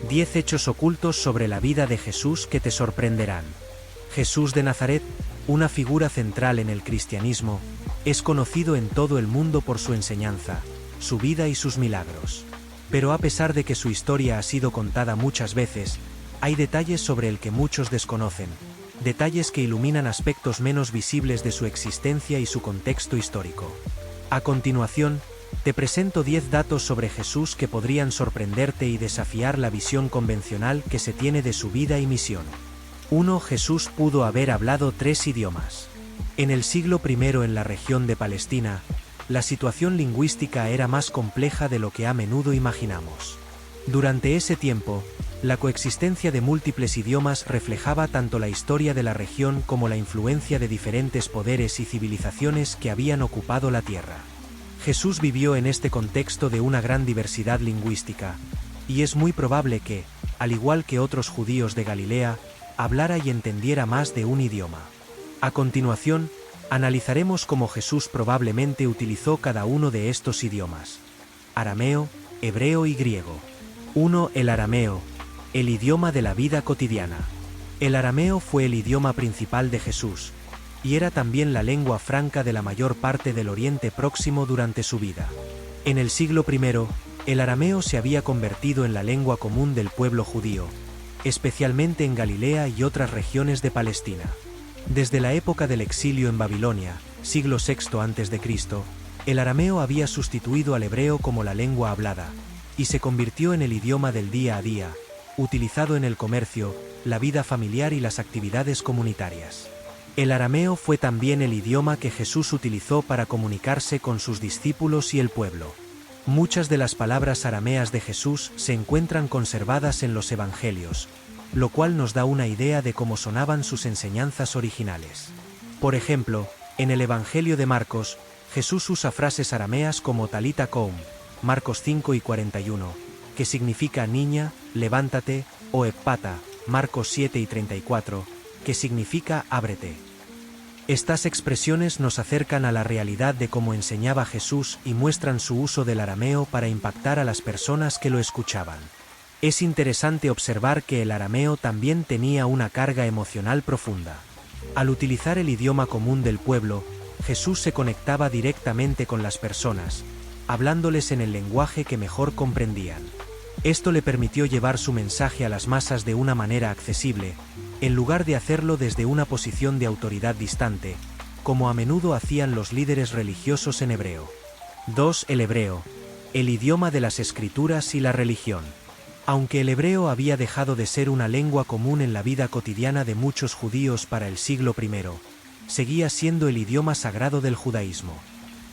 10 hechos ocultos sobre la vida de Jesús que te sorprenderán. Jesús de Nazaret, una figura central en el cristianismo, es conocido en todo el mundo por su enseñanza, su vida y sus milagros. Pero a pesar de que su historia ha sido contada muchas veces, hay detalles sobre el que muchos desconocen, detalles que iluminan aspectos menos visibles de su existencia y su contexto histórico. A continuación, te presento 10 datos sobre Jesús que podrían sorprenderte y desafiar la visión convencional que se tiene de su vida y misión. 1. Jesús pudo haber hablado 3 idiomas. En el siglo I en la región de Palestina, la situación lingüística era más compleja de lo que a menudo imaginamos. Durante ese tiempo, la coexistencia de múltiples idiomas reflejaba tanto la historia de la región como la influencia de diferentes poderes y civilizaciones que habían ocupado la tierra. Jesús vivió en este contexto de una gran diversidad lingüística, y es muy probable que, al igual que otros judíos de Galilea, hablara y entendiera más de un idioma. A continuación, analizaremos cómo Jesús probablemente utilizó cada uno de estos idiomas: arameo, hebreo y griego. 1. El arameo, el idioma de la vida cotidiana. El arameo fue el idioma principal de Jesús, y era también la lengua franca de la mayor parte del Oriente Próximo durante su vida. En el siglo I, el arameo se había convertido en la lengua común del pueblo judío, especialmente en Galilea y otras regiones de Palestina. Desde la época del exilio en Babilonia, siglo VI a.C., el arameo había sustituido al hebreo como la lengua hablada, y se convirtió en el idioma del día a día, utilizado en el comercio, la vida familiar y las actividades comunitarias. El arameo fue también el idioma que Jesús utilizó para comunicarse con sus discípulos y el pueblo. Muchas de las palabras arameas de Jesús se encuentran conservadas en los Evangelios, lo cual nos da una idea de cómo sonaban sus enseñanzas originales. Por ejemplo, en el Evangelio de Marcos, Jesús usa frases arameas como Talita koum, Marcos 5:41, que significa niña, levántate, o Ephphatha, Marcos 7:34, que significa ábrete. Estas expresiones nos acercan a la realidad de cómo enseñaba Jesús y muestran su uso del arameo para impactar a las personas que lo escuchaban. Es interesante observar que el arameo también tenía una carga emocional profunda. Al utilizar el idioma común del pueblo, Jesús se conectaba directamente con las personas, hablándoles en el lenguaje que mejor comprendían. Esto le permitió llevar su mensaje a las masas de una manera accesible, en lugar de hacerlo desde una posición de autoridad distante, como a menudo hacían los líderes religiosos en hebreo. 2. El hebreo, el idioma de las escrituras y la religión. Aunque el hebreo había dejado de ser una lengua común en la vida cotidiana de muchos judíos para el siglo I, seguía siendo el idioma sagrado del judaísmo.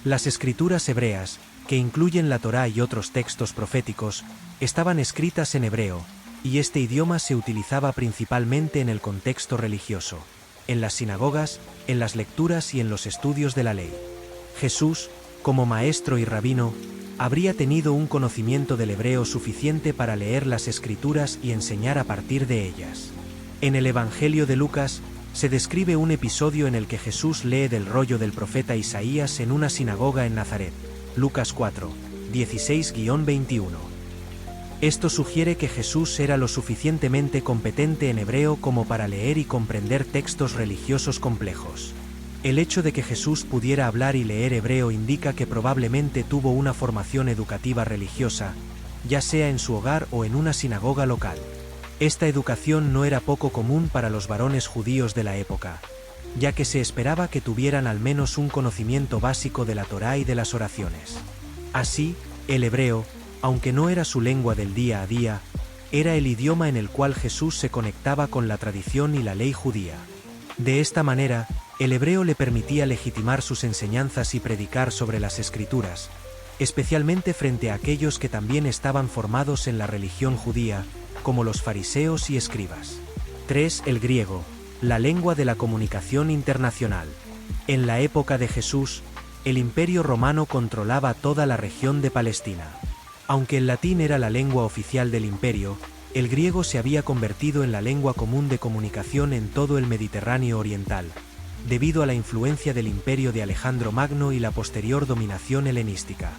Las escrituras hebreas, que incluyen la Torá y otros textos proféticos, estaban escritas en hebreo, y este idioma se utilizaba principalmente en el contexto religioso, en las sinagogas, en las lecturas y en los estudios de la ley. Jesús, como maestro y rabino, habría tenido un conocimiento del hebreo suficiente para leer las escrituras y enseñar a partir de ellas. En el Evangelio de Lucas, se describe un episodio en el que Jesús lee del rollo del profeta Isaías en una sinagoga en Nazaret. Lucas 4, 16-21. Esto sugiere que Jesús era lo suficientemente competente en hebreo como para leer y comprender textos religiosos complejos. El hecho de que Jesús pudiera hablar y leer hebreo indica que probablemente tuvo una formación educativa religiosa, ya sea en su hogar o en una sinagoga local. Esta educación no era poco común para los varones judíos de la época, ya que se esperaba que tuvieran al menos un conocimiento básico de la Torá y de las oraciones. Así, el hebreo, aunque no era su lengua del día a día, era el idioma en el cual Jesús se conectaba con la tradición y la ley judía. De esta manera, el hebreo le permitía legitimar sus enseñanzas y predicar sobre las escrituras, especialmente frente a aquellos que también estaban formados en la religión judía, como los fariseos y escribas. 3. El griego, la lengua de la comunicación internacional. En la época de Jesús, el Imperio Romano controlaba toda la región de Palestina. Aunque el latín era la lengua oficial del imperio, el griego se había convertido en la lengua común de comunicación en todo el Mediterráneo oriental, debido a la influencia del imperio de Alejandro Magno y la posterior dominación helenística.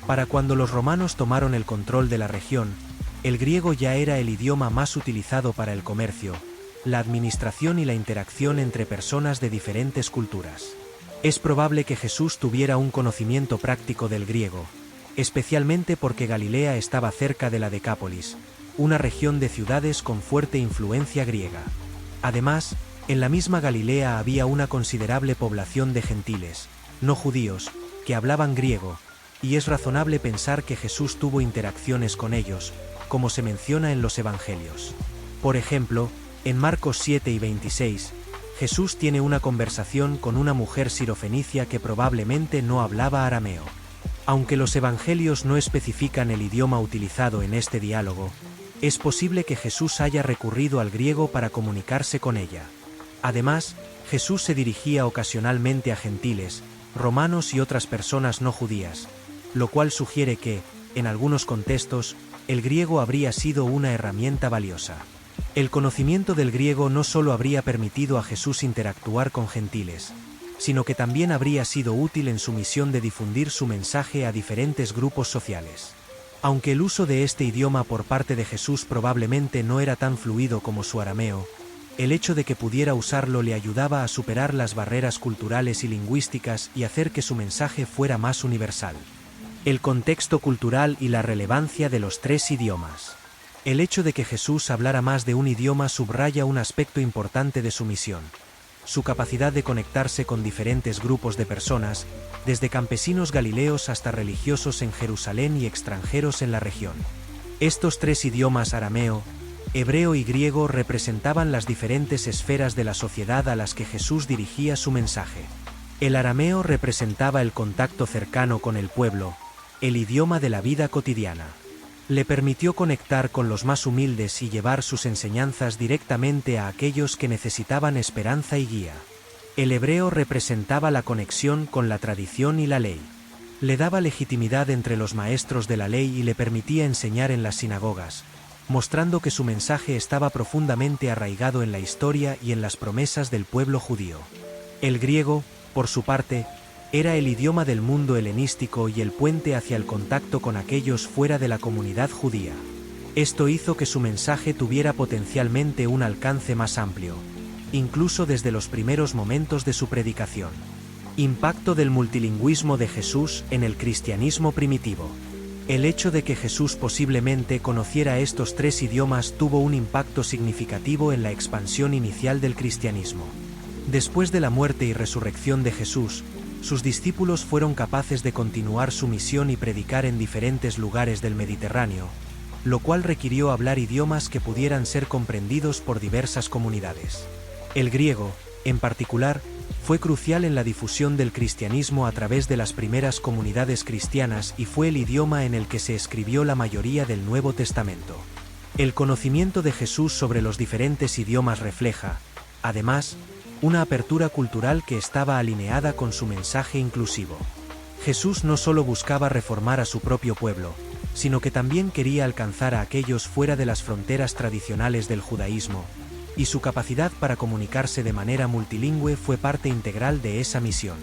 Para cuando los romanos tomaron el control de la región, El griego ya era el idioma más utilizado para el comercio, la administración y la interacción entre personas de diferentes culturas. Es probable que Jesús tuviera un conocimiento práctico del griego, especialmente porque Galilea estaba cerca de la Decápolis, una región de ciudades con fuerte influencia griega. Además, en la misma Galilea había una considerable población de gentiles, no judíos, que hablaban griego, y es razonable pensar que Jesús tuvo interacciones con ellos, como se menciona en los Evangelios. Por ejemplo, en Marcos 7 y 26, Jesús tiene una conversación con una mujer sirofenicia que probablemente no hablaba arameo. Aunque los Evangelios no especifican el idioma utilizado en este diálogo, es posible que Jesús haya recurrido al griego para comunicarse con ella. Además, Jesús se dirigía ocasionalmente a gentiles, romanos y otras personas no judías, lo cual sugiere que, en algunos contextos, el griego habría sido una herramienta valiosa. El conocimiento del griego no solo habría permitido a Jesús interactuar con gentiles, sino que también habría sido útil en su misión de difundir su mensaje a diferentes grupos sociales. Aunque el uso de este idioma por parte de Jesús probablemente no era tan fluido como su arameo, el hecho de que pudiera usarlo le ayudaba a superar las barreras culturales y lingüísticas y hacer que su mensaje fuera más universal. El contexto cultural y la relevancia de los tres idiomas. El hecho de que Jesús hablara más de un idioma subraya un aspecto importante de su misión: su capacidad de conectarse con diferentes grupos de personas, desde campesinos galileos hasta religiosos en Jerusalén y extranjeros en la región. Estos tres idiomas, arameo, hebreo y griego, representaban las diferentes esferas de la sociedad a las que Jesús dirigía su mensaje. El arameo representaba el contacto cercano con el pueblo, el idioma de la vida cotidiana. Le permitió conectar con los más humildes y llevar sus enseñanzas directamente a aquellos que necesitaban esperanza y guía. El hebreo representaba la conexión con la tradición y la ley. Le daba legitimidad entre los maestros de la ley y le permitía enseñar en las sinagogas, mostrando que su mensaje estaba profundamente arraigado en la historia y en las promesas del pueblo judío. El griego, por su parte, era el idioma del mundo helenístico y el puente hacia el contacto con aquellos fuera de la comunidad judía. Esto hizo que su mensaje tuviera potencialmente un alcance más amplio, incluso desde los primeros momentos de su predicación. Impacto del multilingüismo de Jesús en el cristianismo primitivo. El hecho de que Jesús posiblemente conociera estos tres idiomas tuvo un impacto significativo en la expansión inicial del cristianismo. Después de la muerte y resurrección de Jesús, sus discípulos fueron capaces de continuar su misión y predicar en diferentes lugares del Mediterráneo, lo cual requirió hablar idiomas que pudieran ser comprendidos por diversas comunidades. El griego, en particular, fue crucial en la difusión del cristianismo a través de las primeras comunidades cristianas y fue el idioma en el que se escribió la mayoría del Nuevo Testamento. El conocimiento de Jesús sobre los diferentes idiomas refleja, además, una apertura cultural que estaba alineada con su mensaje inclusivo. Jesús no solo buscaba reformar a su propio pueblo, sino que también quería alcanzar a aquellos fuera de las fronteras tradicionales del judaísmo, y su capacidad para comunicarse de manera multilingüe fue parte integral de esa misión.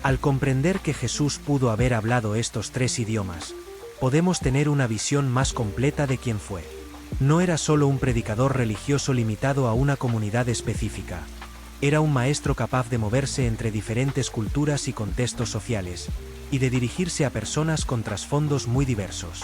Al comprender que Jesús pudo haber hablado estos tres idiomas, podemos tener una visión más completa de quién fue. No era solo un predicador religioso limitado a una comunidad específica. Era un maestro capaz de moverse entre diferentes culturas y contextos sociales, y de dirigirse a personas con trasfondos muy diversos.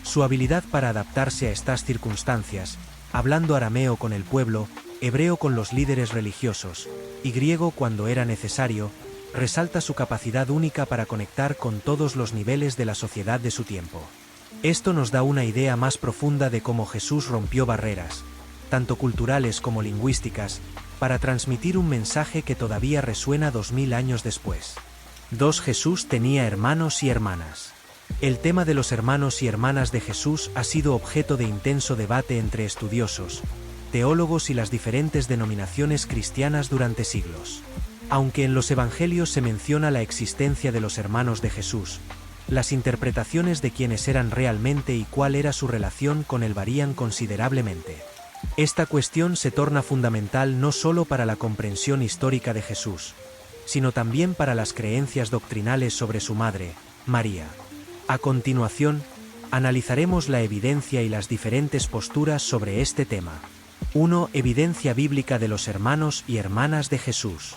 Su habilidad para adaptarse a estas circunstancias, hablando arameo con el pueblo, hebreo con los líderes religiosos, y griego cuando era necesario, resalta su capacidad única para conectar con todos los niveles de la sociedad de su tiempo. Esto nos da una idea más profunda de cómo Jesús rompió barreras, tanto culturales como lingüísticas, para transmitir un mensaje que todavía resuena 2000 años después. 2. Jesús tenía hermanos y hermanas. El tema de los hermanos y hermanas de Jesús ha sido objeto de intenso debate entre estudiosos, teólogos y las diferentes denominaciones cristianas durante siglos. Aunque en los Evangelios se menciona la existencia de los hermanos de Jesús, las interpretaciones de quiénes eran realmente y cuál era su relación con él varían considerablemente. Esta cuestión se torna fundamental no solo para la comprensión histórica de Jesús, sino también para las creencias doctrinales sobre su madre, María. A continuación, Analizaremos la evidencia y las diferentes posturas sobre este tema. 1. Evidencia bíblica de los hermanos y hermanas de Jesús.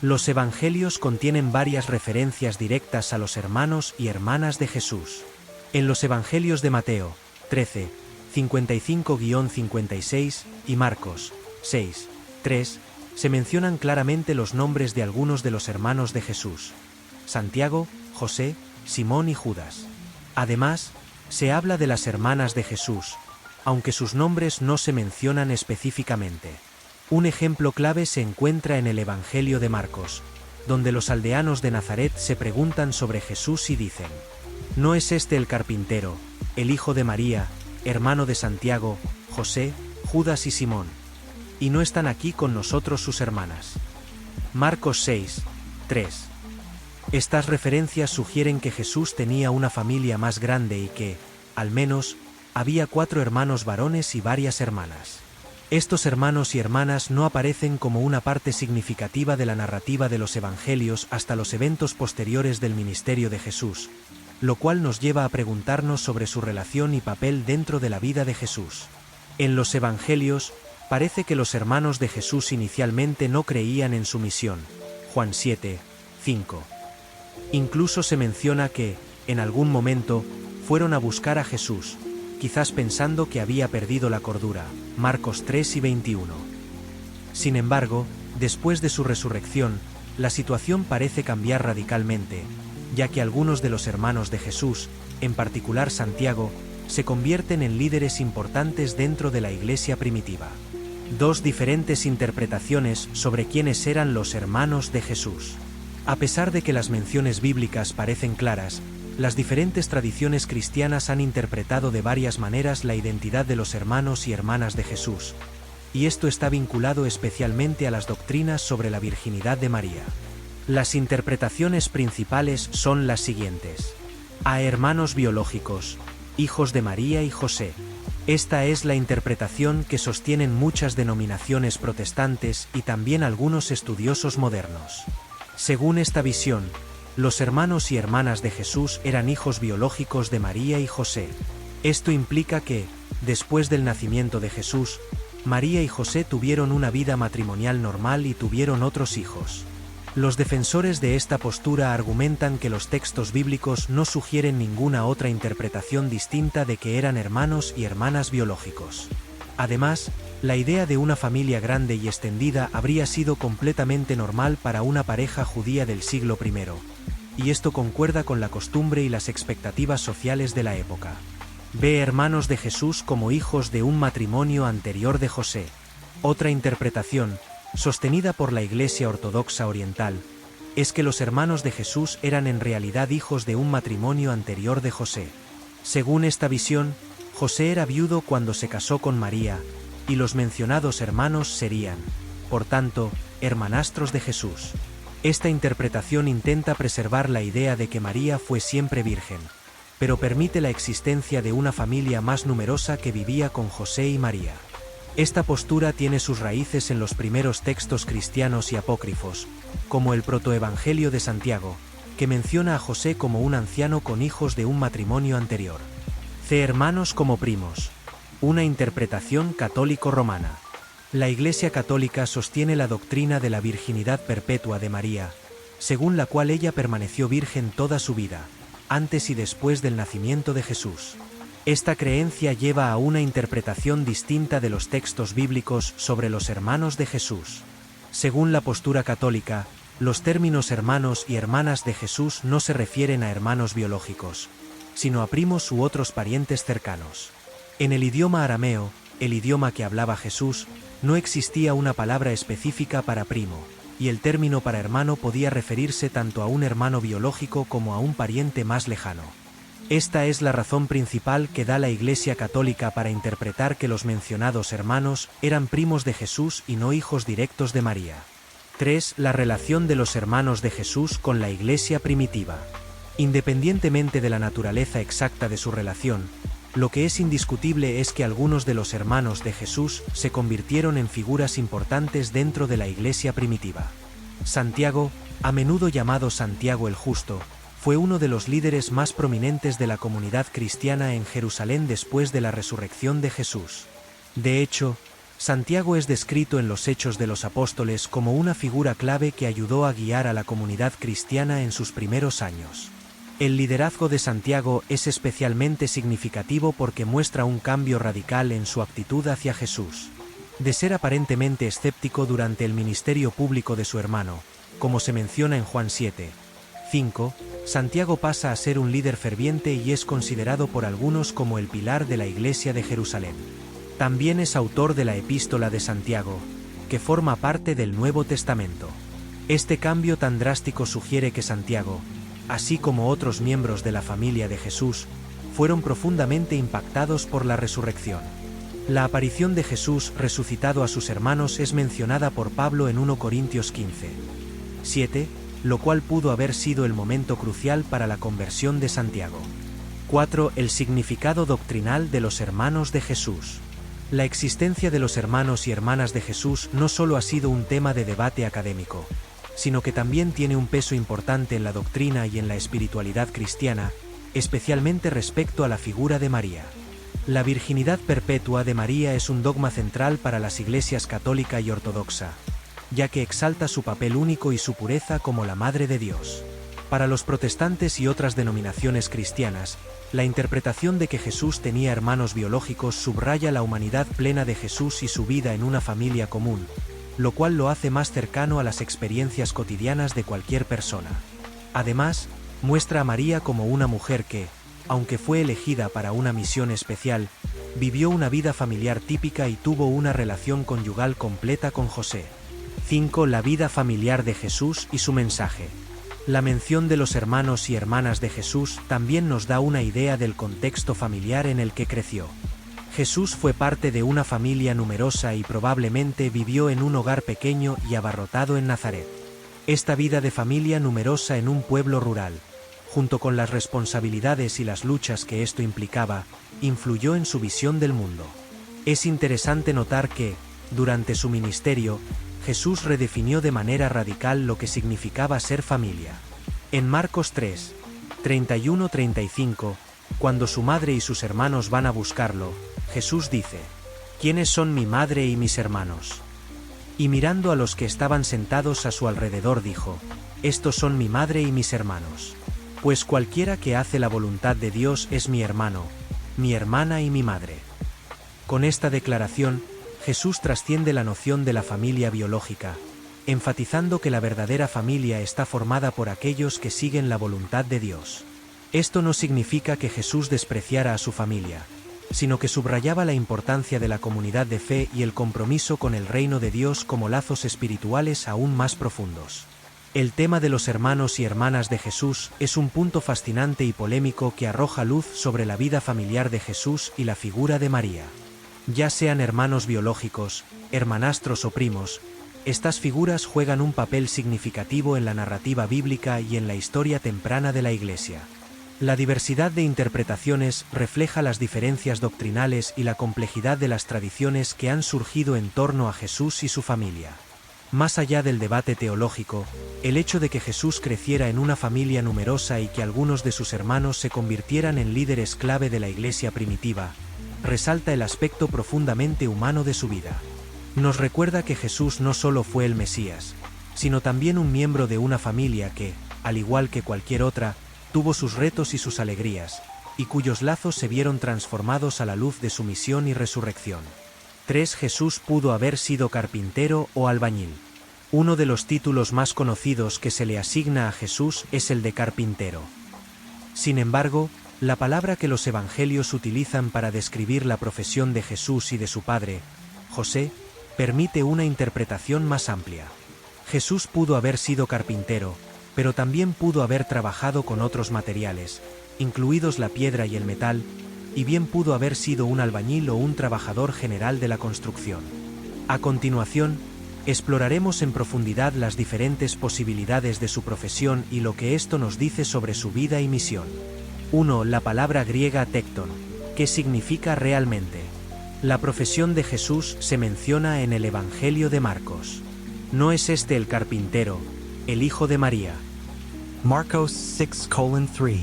Los evangelios contienen varias referencias directas a los hermanos y hermanas de Jesús. En los evangelios de Mateo, 13, 55-56, y Marcos, 6, 3, se mencionan claramente los nombres de algunos de los hermanos de Jesús: Santiago, José, Simón y Judas. Además, se habla de las hermanas de Jesús, aunque sus nombres no se mencionan específicamente. Un ejemplo clave se encuentra en el Evangelio de Marcos, donde los aldeanos de Nazaret se preguntan sobre Jesús y dicen: ¿no es este el carpintero, el hijo de María, hermano de Santiago, José, Judas y Simón? ¿Y no están aquí con nosotros sus hermanas? Marcos 6, 3. Estas referencias sugieren que Jesús tenía una familia más grande y que, al menos, había 4 hermanos varones y varias hermanas. Estos hermanos y hermanas no aparecen como una parte significativa de la narrativa de los evangelios hasta los eventos posteriores del ministerio de Jesús, lo cual nos lleva a preguntarnos sobre su relación y papel dentro de la vida de Jesús. En los evangelios, parece que los hermanos de Jesús inicialmente no creían en su misión. Juan 7, 5. Incluso se menciona que, en algún momento, fueron a buscar a Jesús, quizás pensando que había perdido la cordura. Marcos 3 y 21. Sin embargo, después de su resurrección, la situación parece cambiar radicalmente, ya que algunos de los hermanos de Jesús, en particular Santiago, se convierten en líderes importantes dentro de la iglesia primitiva. 2 diferentes interpretaciones sobre quiénes eran los hermanos de Jesús. A pesar de que las menciones bíblicas parecen claras, las diferentes tradiciones cristianas han interpretado de varias maneras la identidad de los hermanos y hermanas de Jesús, y esto está vinculado especialmente a las doctrinas sobre la virginidad de María. Las interpretaciones principales son las siguientes: a hermanos biológicos, hijos de María y José. Esta es la interpretación que sostienen muchas denominaciones protestantes y también algunos estudiosos modernos. Según esta visión, los hermanos y hermanas de Jesús eran hijos biológicos de María y José. Esto implica que, después del nacimiento de Jesús, María y José tuvieron una vida matrimonial normal y tuvieron otros hijos. Los defensores de esta postura argumentan que los textos bíblicos no sugieren ninguna otra interpretación distinta de que eran hermanos y hermanas biológicos. Además, la idea de una familia grande y extendida habría sido completamente normal para una pareja judía del siglo I, y esto concuerda con la costumbre y las expectativas sociales de la época. Ve hermanos de Jesús como hijos de un matrimonio anterior de José. Otra interpretación, sostenida por la Iglesia Ortodoxa Oriental, es que los hermanos de Jesús eran en realidad hijos de un matrimonio anterior de José. Según esta visión, José era viudo cuando se casó con María, y los mencionados hermanos serían, por tanto, hermanastros de Jesús. Esta interpretación intenta preservar la idea de que María fue siempre virgen, pero permite la existencia de una familia más numerosa que vivía con José y María. Esta postura tiene sus raíces en los primeros textos cristianos y apócrifos, como el protoevangelio de Santiago, que menciona a José como un anciano con hijos de un matrimonio anterior. C. Hermanos como primos. Una interpretación católico-romana. La Iglesia Católica sostiene la doctrina de la virginidad perpetua de María, según la cual ella permaneció virgen toda su vida, antes y después del nacimiento de Jesús. Esta creencia lleva a una interpretación distinta de los textos bíblicos sobre los hermanos de Jesús. Según la postura católica, los términos hermanos y hermanas de Jesús no se refieren a hermanos biológicos, sino a primos u otros parientes cercanos. En el idioma arameo, el idioma que hablaba Jesús, no existía una palabra específica para primo, y el término para hermano podía referirse tanto a un hermano biológico como a un pariente más lejano. Esta es la razón principal que da la Iglesia Católica para interpretar que los mencionados hermanos eran primos de Jesús y no hijos directos de María. 3. La relación de los hermanos de Jesús con la Iglesia primitiva. Independientemente de la naturaleza exacta de su relación, lo que es indiscutible es que algunos de los hermanos de Jesús se convirtieron en figuras importantes dentro de la Iglesia primitiva. Santiago, a menudo llamado Santiago el Justo, Fue uno de los líderes más prominentes de la comunidad cristiana en Jerusalén después de la resurrección de Jesús. De hecho, Santiago es descrito en los Hechos de los Apóstoles como una figura clave que ayudó a guiar a la comunidad cristiana en sus primeros años. El liderazgo de Santiago es especialmente significativo porque muestra un cambio radical en su actitud hacia Jesús. De ser aparentemente escéptico durante el ministerio público de su hermano, como se menciona en Juan 7:5, Santiago pasa a ser un líder ferviente y es considerado por algunos como el pilar de la Iglesia de Jerusalén. También es autor de la Epístola de Santiago, que forma parte del Nuevo Testamento. Este cambio tan drástico sugiere que Santiago, así como otros miembros de la familia de Jesús, fueron profundamente impactados por la resurrección. La aparición de Jesús resucitado a sus hermanos es mencionada por Pablo en 1 Corintios 15:7, lo cual pudo haber sido el momento crucial para la conversión de Santiago. 4. El significado doctrinal de los hermanos de Jesús. La existencia de los hermanos y hermanas de Jesús no solo ha sido un tema de debate académico, sino que también tiene un peso importante en la doctrina y en la espiritualidad cristiana, especialmente respecto a la figura de María. La virginidad perpetua de María es un dogma central para las iglesias católica y ortodoxa, ya que exalta su papel único y su pureza como la Madre de Dios. Para los protestantes y otras denominaciones cristianas, la interpretación de que Jesús tenía hermanos biológicos subraya la humanidad plena de Jesús y su vida en una familia común, lo cual lo hace más cercano a las experiencias cotidianas de cualquier persona. Además, muestra a María como una mujer que, aunque fue elegida para una misión especial, vivió una vida familiar típica y tuvo una relación conyugal completa con José. 5. La vida familiar de Jesús y su mensaje. La mención de los hermanos y hermanas de Jesús también nos da una idea del contexto familiar en el que creció. Jesús fue parte de una familia numerosa y probablemente vivió en un hogar pequeño y abarrotado en Nazaret. Esta vida de familia numerosa en un pueblo rural, junto con las responsabilidades y las luchas que esto implicaba, influyó en su visión del mundo. Es interesante notar que, durante su ministerio, Jesús redefinió de manera radical lo que significaba ser familia. En Marcos 3:31-35, cuando su madre y sus hermanos van a buscarlo, Jesús dice: ¿Quiénes son mi madre y mis hermanos? Y mirando a los que estaban sentados a su alrededor dijo: Estos son mi madre y mis hermanos. Pues cualquiera que hace la voluntad de Dios es mi hermano, mi hermana y mi madre. Con esta declaración, Jesús trasciende la noción de la familia biológica, enfatizando que la verdadera familia está formada por aquellos que siguen la voluntad de Dios. Esto no significa que Jesús despreciara a su familia, sino que subrayaba la importancia de la comunidad de fe y el compromiso con el reino de Dios como lazos espirituales aún más profundos. El tema de los hermanos y hermanas de Jesús es un punto fascinante y polémico que arroja luz sobre la vida familiar de Jesús y la figura de María. Ya sean hermanos biológicos, hermanastros o primos, estas figuras juegan un papel significativo en la narrativa bíblica y en la historia temprana de la Iglesia. La diversidad de interpretaciones refleja las diferencias doctrinales y la complejidad de las tradiciones que han surgido en torno a Jesús y su familia. Más allá del debate teológico, el hecho de que Jesús creciera en una familia numerosa y que algunos de sus hermanos se convirtieran en líderes clave de la Iglesia primitiva, resalta el aspecto profundamente humano de su vida. Nos recuerda que Jesús no solo fue el Mesías, sino también un miembro de una familia que, al igual que cualquier otra, tuvo sus retos y sus alegrías, y cuyos lazos se vieron transformados a la luz de su misión y resurrección. 3. Jesús pudo haber sido carpintero o albañil. Uno de los títulos más conocidos que se le asigna a Jesús es el de carpintero. Sin embargo, la palabra que los evangelios utilizan para describir la profesión de Jesús y de su padre, José, permite una interpretación más amplia. Jesús pudo haber sido carpintero, pero también pudo haber trabajado con otros materiales, incluidos la piedra y el metal, y bien pudo haber sido un albañil o un trabajador general de la construcción. A continuación, exploraremos en profundidad las diferentes posibilidades de su profesión y lo que esto nos dice sobre su vida y misión. 1. La palabra griega tecton. ¿Qué significa realmente? La profesión de Jesús se menciona en el Evangelio de Marcos. ¿No es este el carpintero, el hijo de María? Marcos 6:3.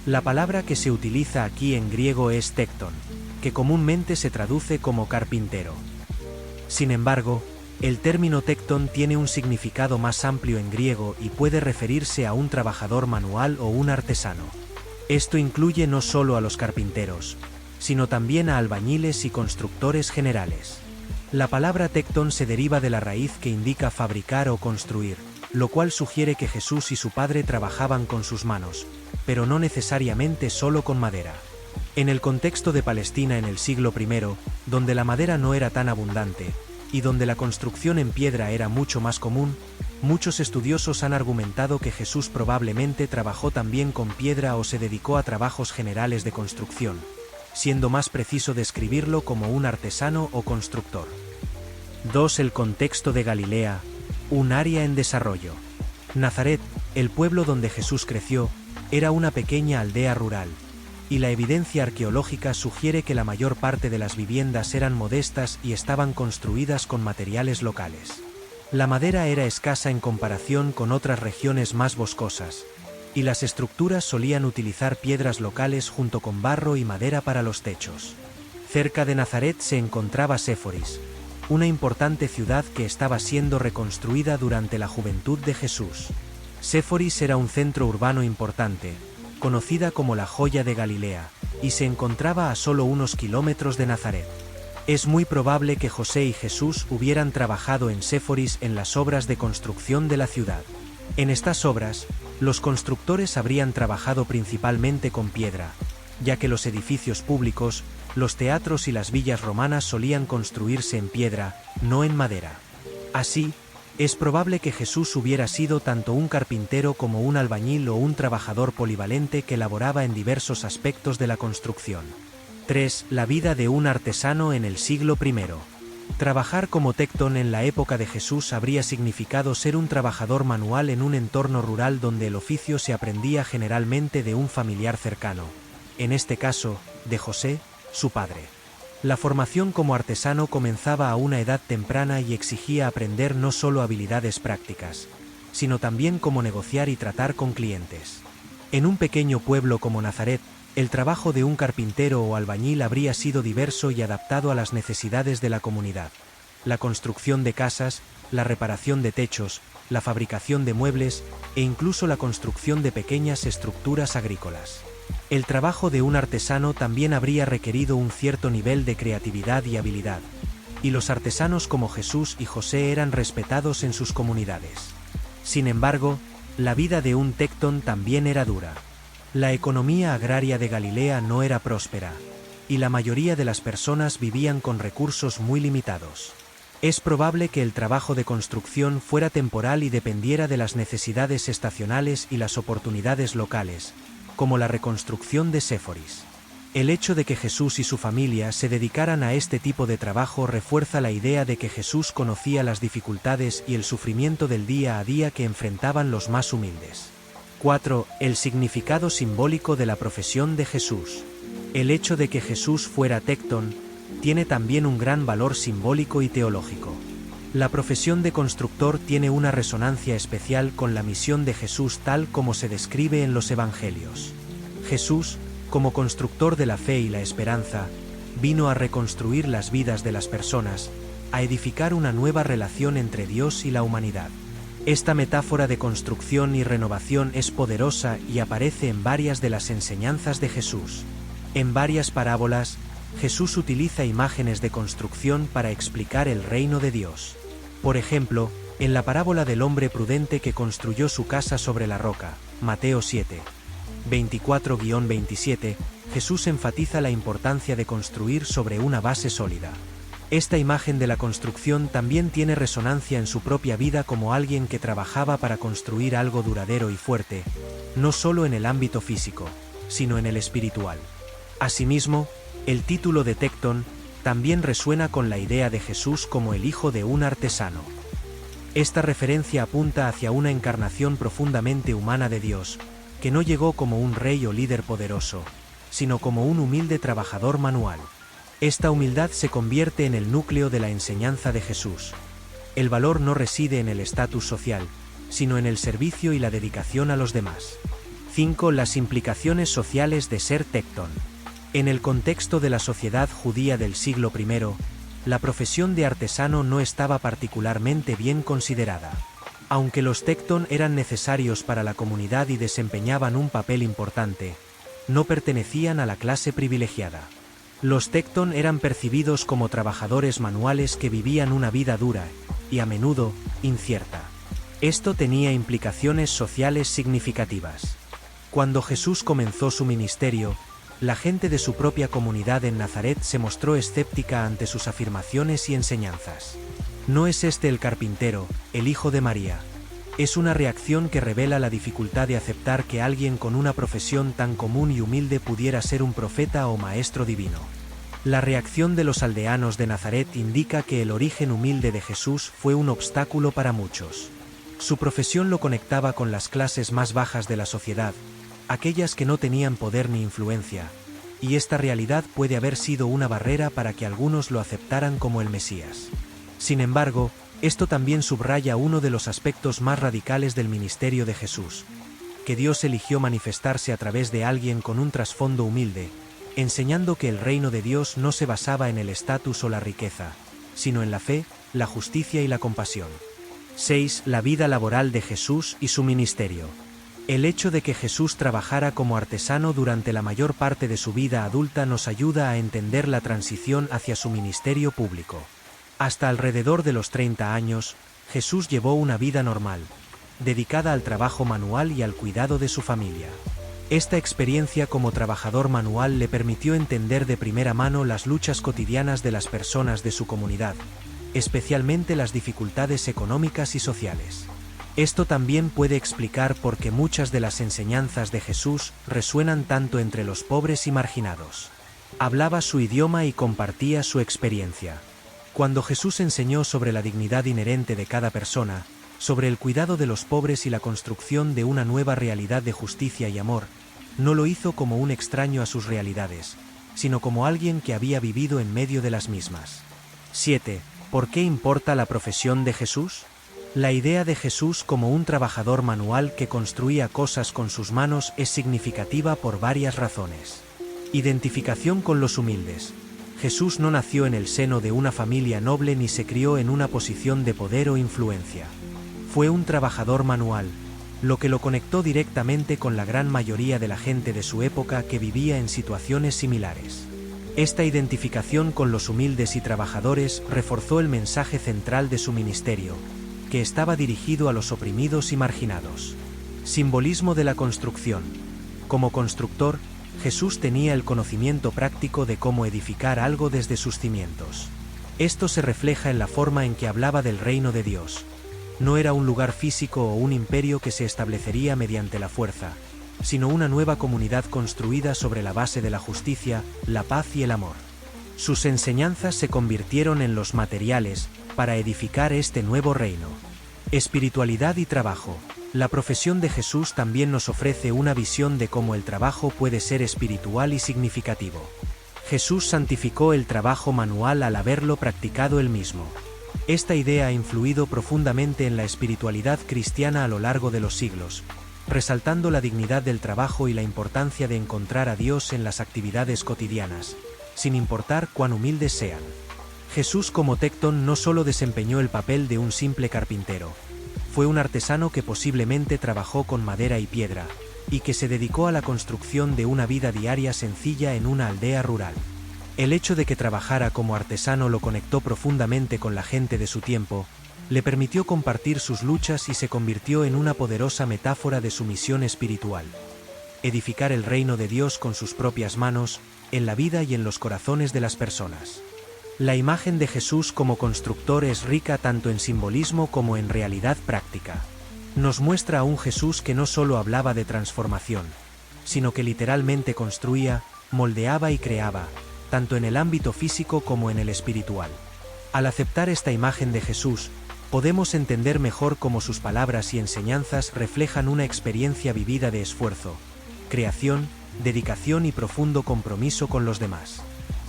La palabra que se utiliza aquí en griego es tecton, que comúnmente se traduce como carpintero. Sin embargo, el término tecton tiene un significado más amplio en griego y puede referirse a un trabajador manual o un artesano. Esto incluye no solo a los carpinteros, sino también a albañiles y constructores generales. La palabra tecton se deriva de la raíz que indica fabricar o construir, lo cual sugiere que Jesús y su padre trabajaban con sus manos, pero no necesariamente solo con madera. En el contexto de Palestina en el siglo I, donde la madera no era tan abundante, y donde la construcción en piedra era mucho más común, muchos estudiosos han argumentado que Jesús probablemente trabajó también con piedra o se dedicó a trabajos generales de construcción, siendo más preciso describirlo como un artesano o constructor. 2. El contexto de Galilea, un área en desarrollo. Nazaret, el pueblo donde Jesús creció, era una pequeña aldea rural, y la evidencia arqueológica sugiere que la mayor parte de las viviendas eran modestas y estaban construidas con materiales locales. La madera era escasa en comparación con otras regiones más boscosas, y las estructuras solían utilizar piedras locales junto con barro y madera para los techos. Cerca de Nazaret se encontraba Séforis, una importante ciudad que estaba siendo reconstruida durante la juventud de Jesús. Séforis era un centro urbano importante, conocida como la Joya de Galilea, y se encontraba a solo unos kilómetros de Nazaret. Es muy probable que José y Jesús hubieran trabajado en Séforis en las obras de construcción de la ciudad. En estas obras, los constructores habrían trabajado principalmente con piedra, ya que los edificios públicos, los teatros y las villas romanas solían construirse en piedra, no en madera. Así, es probable que Jesús hubiera sido tanto un carpintero como un albañil o un trabajador polivalente que laboraba en diversos aspectos de la construcción. 3. La vida de un artesano en el siglo I. Trabajar como tecton en la época de Jesús habría significado ser un trabajador manual en un entorno rural donde el oficio se aprendía generalmente de un familiar cercano, en este caso, de José, su padre. La formación como artesano comenzaba a una edad temprana y exigía aprender no solo habilidades prácticas, sino también cómo negociar y tratar con clientes. En un pequeño pueblo como Nazaret, el trabajo de un carpintero o albañil habría sido diverso y adaptado a las necesidades de la comunidad. La construcción de casas, la reparación de techos, la fabricación de muebles e incluso la construcción de pequeñas estructuras agrícolas. El trabajo de un artesano también habría requerido un cierto nivel de creatividad y habilidad, y los artesanos como Jesús y José eran respetados en sus comunidades. Sin embargo, la vida de un tecton también era dura. La economía agraria de Galilea no era próspera, y la mayoría de las personas vivían con recursos muy limitados. Es probable que el trabajo de construcción fuera temporal y dependiera de las necesidades estacionales y las oportunidades locales, como la reconstrucción de Séforis. El hecho de que Jesús y su familia se dedicaran a este tipo de trabajo refuerza la idea de que Jesús conocía las dificultades y el sufrimiento del día a día que enfrentaban los más humildes. 4. El significado simbólico de la profesión de Jesús. El hecho de que Jesús fuera tecton tiene también un gran valor simbólico y teológico. La profesión de constructor tiene una resonancia especial con la misión de Jesús tal como se describe en los Evangelios. Jesús, como constructor de la fe y la esperanza, vino a reconstruir las vidas de las personas, a edificar una nueva relación entre Dios y la humanidad. Esta metáfora de construcción y renovación es poderosa y aparece en varias de las enseñanzas de Jesús. En varias parábolas, Jesús utiliza imágenes de construcción para explicar el reino de Dios. Por ejemplo, en la parábola del hombre prudente que construyó su casa sobre la roca, Mateo 7, 24-27, Jesús enfatiza la importancia de construir sobre una base sólida. Esta imagen de la construcción también tiene resonancia en su propia vida como alguien que trabajaba para construir algo duradero y fuerte, no solo en el ámbito físico, sino en el espiritual. Asimismo, el título de tecton también resuena con la idea de Jesús como el hijo de un artesano. Esta referencia apunta hacia una encarnación profundamente humana de Dios, que no llegó como un rey o líder poderoso, sino como un humilde trabajador manual. Esta humildad se convierte en el núcleo de la enseñanza de Jesús. El valor no reside en el estatus social, sino en el servicio y la dedicación a los demás. 5. Las implicaciones sociales de ser tecton. En el contexto de la sociedad judía del siglo I, la profesión de artesano no estaba particularmente bien considerada. Aunque los tecton eran necesarios para la comunidad y desempeñaban un papel importante, no pertenecían a la clase privilegiada. Los tecton eran percibidos como trabajadores manuales que vivían una vida dura y, a menudo, incierta. Esto tenía implicaciones sociales significativas. Cuando Jesús comenzó su ministerio, la gente de su propia comunidad en Nazaret se mostró escéptica ante sus afirmaciones y enseñanzas. ¿No es este el carpintero, el hijo de María? Es una reacción que revela la dificultad de aceptar que alguien con una profesión tan común y humilde pudiera ser un profeta o maestro divino. La reacción de los aldeanos de Nazaret indica que el origen humilde de Jesús fue un obstáculo para muchos. Su profesión lo conectaba con las clases más bajas de la sociedad, aquellas que no tenían poder ni influencia, y esta realidad puede haber sido una barrera para que algunos lo aceptaran como el Mesías. Sin embargo, esto también subraya uno de los aspectos más radicales del ministerio de Jesús, que Dios eligió manifestarse a través de alguien con un trasfondo humilde, enseñando que el reino de Dios no se basaba en el estatus o la riqueza, sino en la fe, la justicia y la compasión. 6. La vida laboral de Jesús y su ministerio. El hecho de que Jesús trabajara como artesano durante la mayor parte de su vida adulta nos ayuda a entender la transición hacia su ministerio público. Hasta alrededor de los 30 años, Jesús llevó una vida normal, dedicada al trabajo manual y al cuidado de su familia. Esta experiencia como trabajador manual le permitió entender de primera mano las luchas cotidianas de las personas de su comunidad, especialmente las dificultades económicas y sociales. Esto también puede explicar por qué muchas de las enseñanzas de Jesús resuenan tanto entre los pobres y marginados. Hablaba su idioma y compartía su experiencia. Cuando Jesús enseñó sobre la dignidad inherente de cada persona, sobre el cuidado de los pobres y la construcción de una nueva realidad de justicia y amor, no lo hizo como un extraño a sus realidades, sino como alguien que había vivido en medio de las mismas. 7. ¿Por qué importa la profesión de Jesús? La idea de Jesús como un trabajador manual que construía cosas con sus manos es significativa por varias razones. Identificación con los humildes. Jesús no nació en el seno de una familia noble ni se crió en una posición de poder o influencia. Fue un trabajador manual, lo que lo conectó directamente con la gran mayoría de la gente de su época que vivía en situaciones similares. Esta identificación con los humildes y trabajadores reforzó el mensaje central de su ministerio, que estaba dirigido a los oprimidos y marginados. Simbolismo de la construcción. Como constructor, Jesús tenía el conocimiento práctico de cómo edificar algo desde sus cimientos. Esto se refleja en la forma en que hablaba del reino de Dios. No era un lugar físico o un imperio que se establecería mediante la fuerza, sino una nueva comunidad construida sobre la base de la justicia, la paz y el amor. Sus enseñanzas se convirtieron en los materiales para edificar este nuevo reino. Espiritualidad y trabajo. La profesión de Jesús también nos ofrece una visión de cómo el trabajo puede ser espiritual y significativo. Jesús santificó el trabajo manual al haberlo practicado él mismo. Esta idea ha influido profundamente en la espiritualidad cristiana a lo largo de los siglos, resaltando la dignidad del trabajo y la importancia de encontrar a Dios en las actividades cotidianas, sin importar cuán humildes sean. Jesús como tecton no solo desempeñó el papel de un simple carpintero, fue un artesano que posiblemente trabajó con madera y piedra, y que se dedicó a la construcción de una vida diaria sencilla en una aldea rural. El hecho de que trabajara como artesano lo conectó profundamente con la gente de su tiempo, le permitió compartir sus luchas y se convirtió en una poderosa metáfora de su misión espiritual: edificar el reino de Dios con sus propias manos, en la vida y en los corazones de las personas. La imagen de Jesús como constructor es rica tanto en simbolismo como en realidad práctica. Nos muestra a un Jesús que no solo hablaba de transformación, sino que literalmente construía, moldeaba y creaba, tanto en el ámbito físico como en el espiritual. Al aceptar esta imagen de Jesús, podemos entender mejor cómo sus palabras y enseñanzas reflejan una experiencia vivida de esfuerzo, creación, dedicación y profundo compromiso con los demás.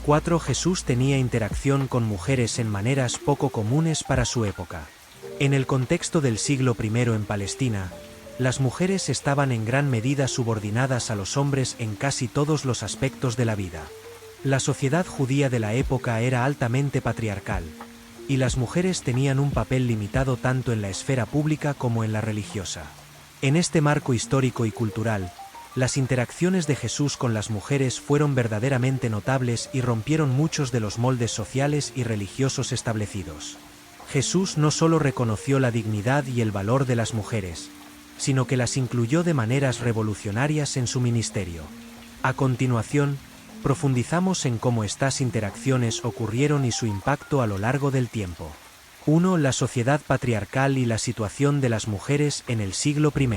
4. Jesús tenía interacción con mujeres en maneras poco comunes para su época. En el contexto del siglo I en Palestina, las mujeres estaban en gran medida subordinadas a los hombres en casi todos los aspectos de la vida. La sociedad judía de la época era altamente patriarcal, y las mujeres tenían un papel limitado tanto en la esfera pública como en la religiosa. En este marco histórico y cultural, las interacciones de Jesús con las mujeres fueron verdaderamente notables y rompieron muchos de los moldes sociales y religiosos establecidos. Jesús no solo reconoció la dignidad y el valor de las mujeres, sino que las incluyó de maneras revolucionarias en su ministerio. A continuación, profundizamos en cómo estas interacciones ocurrieron y su impacto a lo largo del tiempo. 1. La sociedad patriarcal y la situación de las mujeres en el siglo I.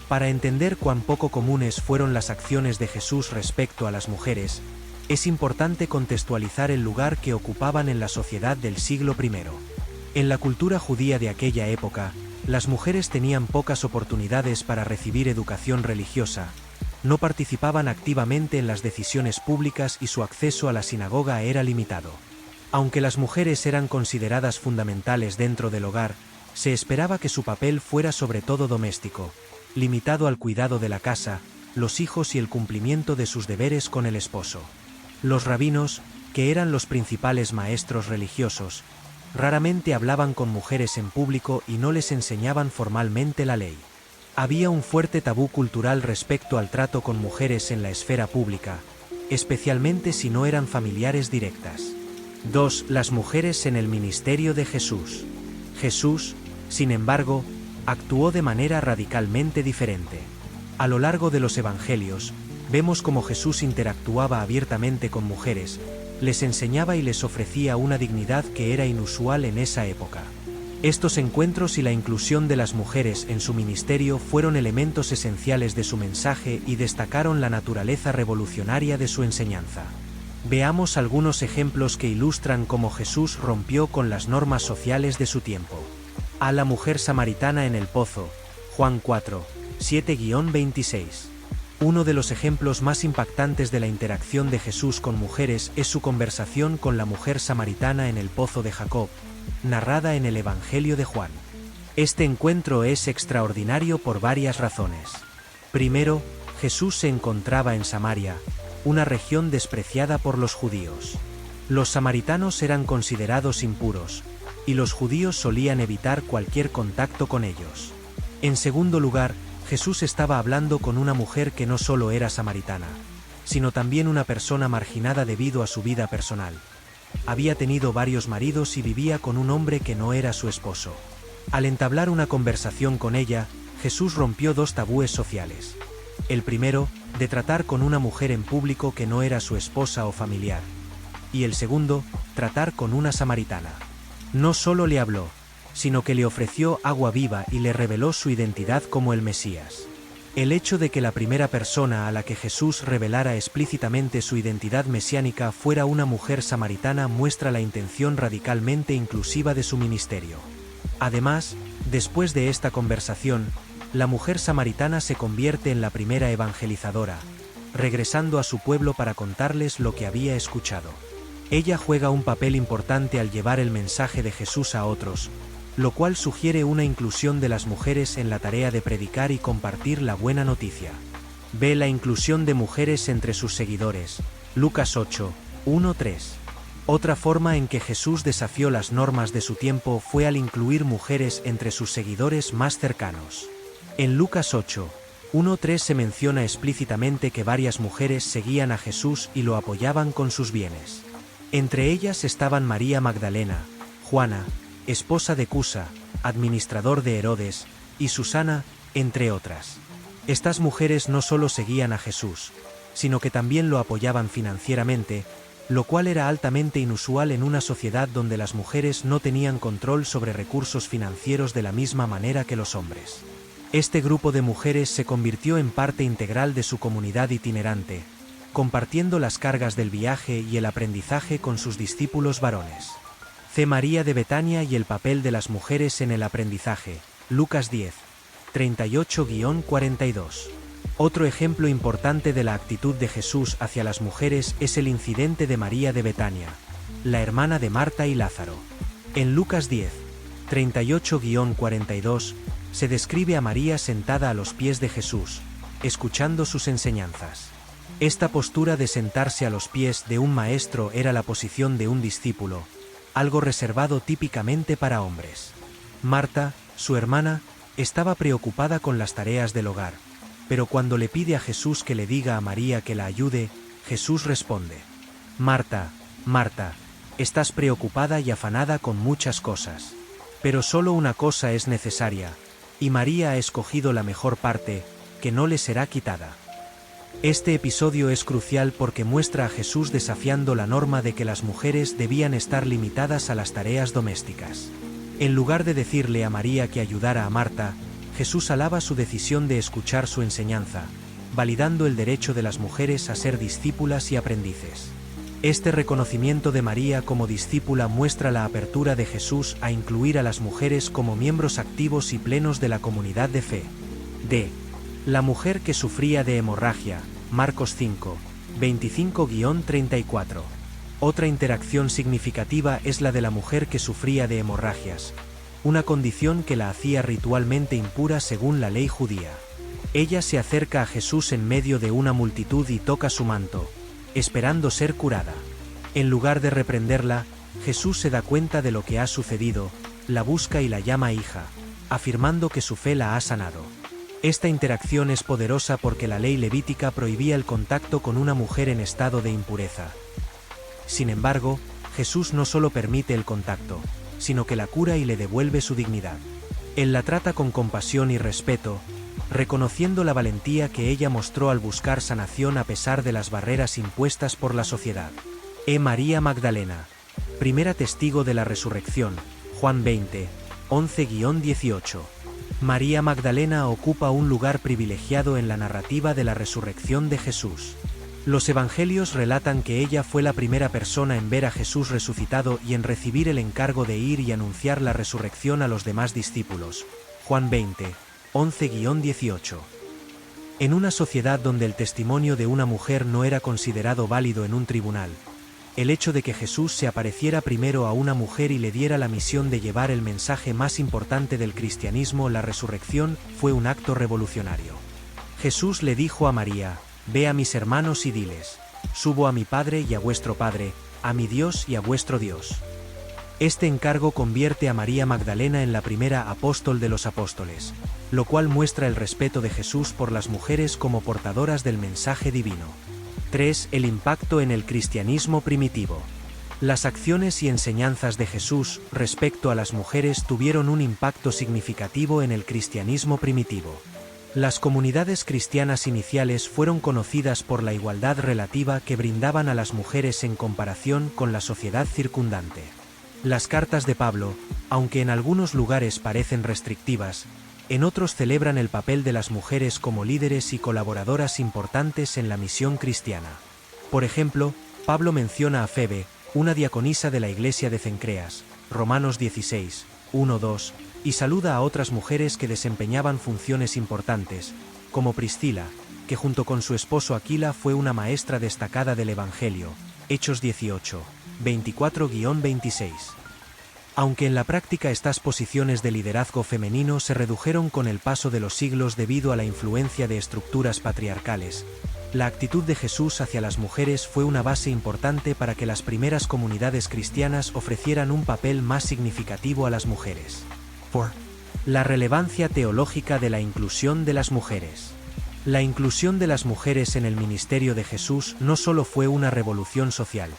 Para entender cuán poco comunes fueron las acciones de Jesús respecto a las mujeres, es importante contextualizar el lugar que ocupaban en la sociedad del siglo I. En la cultura judía de aquella época, las mujeres tenían pocas oportunidades para recibir educación religiosa, no participaban activamente en las decisiones públicas y su acceso a la sinagoga era limitado. Aunque las mujeres eran consideradas fundamentales dentro del hogar, se esperaba que su papel fuera sobre todo doméstico, limitado al cuidado de la casa, los hijos y el cumplimiento de sus deberes con el esposo. Los rabinos, que eran los principales maestros religiosos, raramente hablaban con mujeres en público y no les enseñaban formalmente la ley. Había un fuerte tabú cultural respecto al trato con mujeres en la esfera pública, especialmente si no eran familiares directas. 2. Las mujeres en el ministerio de Jesús. Jesús, sin embargo, actuó de manera radicalmente diferente. A lo largo de los evangelios, vemos cómo Jesús interactuaba abiertamente con mujeres, les enseñaba y les ofrecía una dignidad que era inusual en esa época. Estos encuentros y la inclusión de las mujeres en su ministerio fueron elementos esenciales de su mensaje y destacaron la naturaleza revolucionaria de su enseñanza. Veamos algunos ejemplos que ilustran cómo Jesús rompió con las normas sociales de su tiempo. A la mujer samaritana en el pozo, Juan 4, 7-26. Uno de los ejemplos más impactantes de la interacción de Jesús con mujeres es su conversación con la mujer samaritana en el pozo de Jacob, narrada en el Evangelio de Juan. Este encuentro es extraordinario por varias razones. Primero, Jesús se encontraba en Samaria, una región despreciada por los judíos. Los samaritanos eran considerados impuros, y los judíos solían evitar cualquier contacto con ellos. En segundo lugar, Jesús estaba hablando con una mujer que no solo era samaritana, sino también una persona marginada debido a su vida personal. Había tenido varios maridos y vivía con un hombre que no era su esposo. Al entablar una conversación con ella, Jesús rompió dos tabúes sociales. El primero, de tratar con una mujer en público que no era su esposa o familiar. Y el segundo, tratar con una samaritana. No solo le habló, sino que le ofreció agua viva y le reveló su identidad como el Mesías. El hecho de que la primera persona a la que Jesús revelara explícitamente su identidad mesiánica fuera una mujer samaritana muestra la intención radicalmente inclusiva de su ministerio. Además, después de esta conversación, la mujer samaritana se convierte en la primera evangelizadora, regresando a su pueblo para contarles lo que había escuchado. Ella juega un papel importante al llevar el mensaje de Jesús a otros, lo cual sugiere una inclusión de las mujeres en la tarea de predicar y compartir la buena noticia. Ve la inclusión de mujeres entre sus seguidores, Lucas 8, 1-3. Otra forma en que Jesús desafió las normas de su tiempo fue al incluir mujeres entre sus seguidores más cercanos. En Lucas 8, 1-3 se menciona explícitamente que varias mujeres seguían a Jesús y lo apoyaban con sus bienes. Entre ellas estaban María Magdalena, Juana, esposa de Cusa, administrador de Herodes, y Susana, entre otras. Estas mujeres no solo seguían a Jesús, sino que también lo apoyaban financieramente, lo cual era altamente inusual en una sociedad donde las mujeres no tenían control sobre recursos financieros de la misma manera que los hombres. Este grupo de mujeres se convirtió en parte integral de su comunidad itinerante, compartiendo las cargas del viaje y el aprendizaje con sus discípulos varones. C. María de Betania y el papel de las mujeres en el aprendizaje, Lucas 10, 38-42. Otro ejemplo importante de la actitud de Jesús hacia las mujeres es el incidente de María de Betania, la hermana de Marta y Lázaro. En Lucas 10, 38-42, se describe a María sentada a los pies de Jesús, escuchando sus enseñanzas. Esta postura de sentarse a los pies de un maestro era la posición de un discípulo, algo reservado típicamente para hombres. Marta, su hermana, estaba preocupada con las tareas del hogar, pero cuando le pide a Jesús que le diga a María que la ayude, Jesús responde: Marta, Marta, estás preocupada y afanada con muchas cosas. Pero solo una cosa es necesaria, y María ha escogido la mejor parte, que no le será quitada. Este episodio es crucial porque muestra a Jesús desafiando la norma de que las mujeres debían estar limitadas a las tareas domésticas. En lugar de decirle a María que ayudara a Marta, Jesús alaba su decisión de escuchar su enseñanza, validando el derecho de las mujeres a ser discípulas y aprendices. Este reconocimiento de María como discípula muestra la apertura de Jesús a incluir a las mujeres como miembros activos y plenos de la comunidad de fe. D. La mujer que sufría de hemorragia, Marcos 5, 25-34. Otra interacción significativa es la de la mujer que sufría de hemorragias, una condición que la hacía ritualmente impura según la ley judía. Ella se acerca a Jesús en medio de una multitud y toca su manto, esperando ser curada. En lugar de reprenderla, Jesús se da cuenta de lo que ha sucedido, la busca y la llama hija, afirmando que su fe la ha sanado. Esta interacción es poderosa porque la ley levítica prohibía el contacto con una mujer en estado de impureza. Sin embargo, Jesús no solo permite el contacto, sino que la cura y le devuelve su dignidad. Él la trata con compasión y respeto, reconociendo la valentía que ella mostró al buscar sanación a pesar de las barreras impuestas por la sociedad. María Magdalena, primera testigo de la resurrección, Juan 20, 11-18. María Magdalena ocupa un lugar privilegiado en la narrativa de la resurrección de Jesús. Los evangelios relatan que ella fue la primera persona en ver a Jesús resucitado y en recibir el encargo de ir y anunciar la resurrección a los demás discípulos. Juan 20, 11-18. En una sociedad donde el testimonio de una mujer no era considerado válido en un tribunal, el hecho de que Jesús se apareciera primero a una mujer y le diera la misión de llevar el mensaje más importante del cristianismo, la resurrección, fue un acto revolucionario. Jesús le dijo a María: «Ve a mis hermanos y diles, subo a mi Padre y a vuestro Padre, a mi Dios y a vuestro Dios». Este encargo convierte a María Magdalena en la primera apóstol de los apóstoles, lo cual muestra el respeto de Jesús por las mujeres como portadoras del mensaje divino. 3. El impacto en el cristianismo primitivo. Las acciones y enseñanzas de Jesús respecto a las mujeres tuvieron un impacto significativo en el cristianismo primitivo. Las comunidades cristianas iniciales fueron conocidas por la igualdad relativa que brindaban a las mujeres en comparación con la sociedad circundante. Las cartas de Pablo, aunque en algunos lugares parecen restrictivas, en otros celebran el papel de las mujeres como líderes y colaboradoras importantes en la misión cristiana. Por ejemplo, Pablo menciona a Febe, una diaconisa de la iglesia de Cencreas, Romanos 16, 1-2, y saluda a otras mujeres que desempeñaban funciones importantes, como Priscila, que junto con su esposo Aquila fue una maestra destacada del Evangelio, Hechos 18, 24-26. Aunque en la práctica estas posiciones de liderazgo femenino se redujeron con el paso de los siglos debido a la influencia de estructuras patriarcales, la actitud de Jesús hacia las mujeres fue una base importante para que las primeras comunidades cristianas ofrecieran un papel más significativo a las mujeres. 4. La relevancia teológica de la inclusión de las mujeres. La inclusión de las mujeres en el ministerio de Jesús no solo fue una revolución social,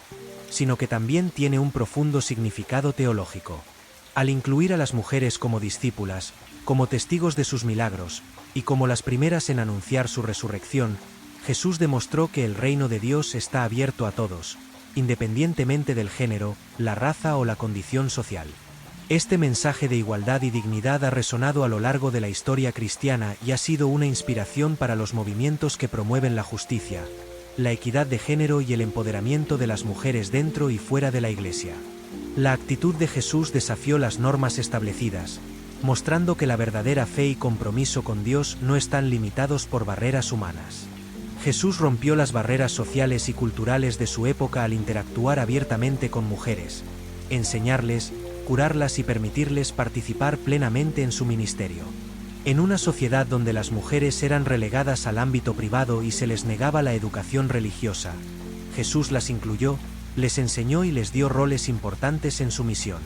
sino que también tiene un profundo significado teológico. Al incluir a las mujeres como discípulas, como testigos de sus milagros, y como las primeras en anunciar su resurrección, Jesús demostró que el reino de Dios está abierto a todos, independientemente del género, la raza o la condición social. Este mensaje de igualdad y dignidad ha resonado a lo largo de la historia cristiana y ha sido una inspiración para los movimientos que promueven la justicia, la equidad de género y el empoderamiento de las mujeres dentro y fuera de la Iglesia. La actitud de Jesús desafió las normas establecidas, mostrando que la verdadera fe y compromiso con Dios no están limitados por barreras humanas. Jesús rompió las barreras sociales y culturales de su época al interactuar abiertamente con mujeres, enseñarles, curarlas y permitirles participar plenamente en su ministerio. En una sociedad donde las mujeres eran relegadas al ámbito privado y se les negaba la educación religiosa, Jesús las incluyó, les enseñó y les dio roles importantes en su misión.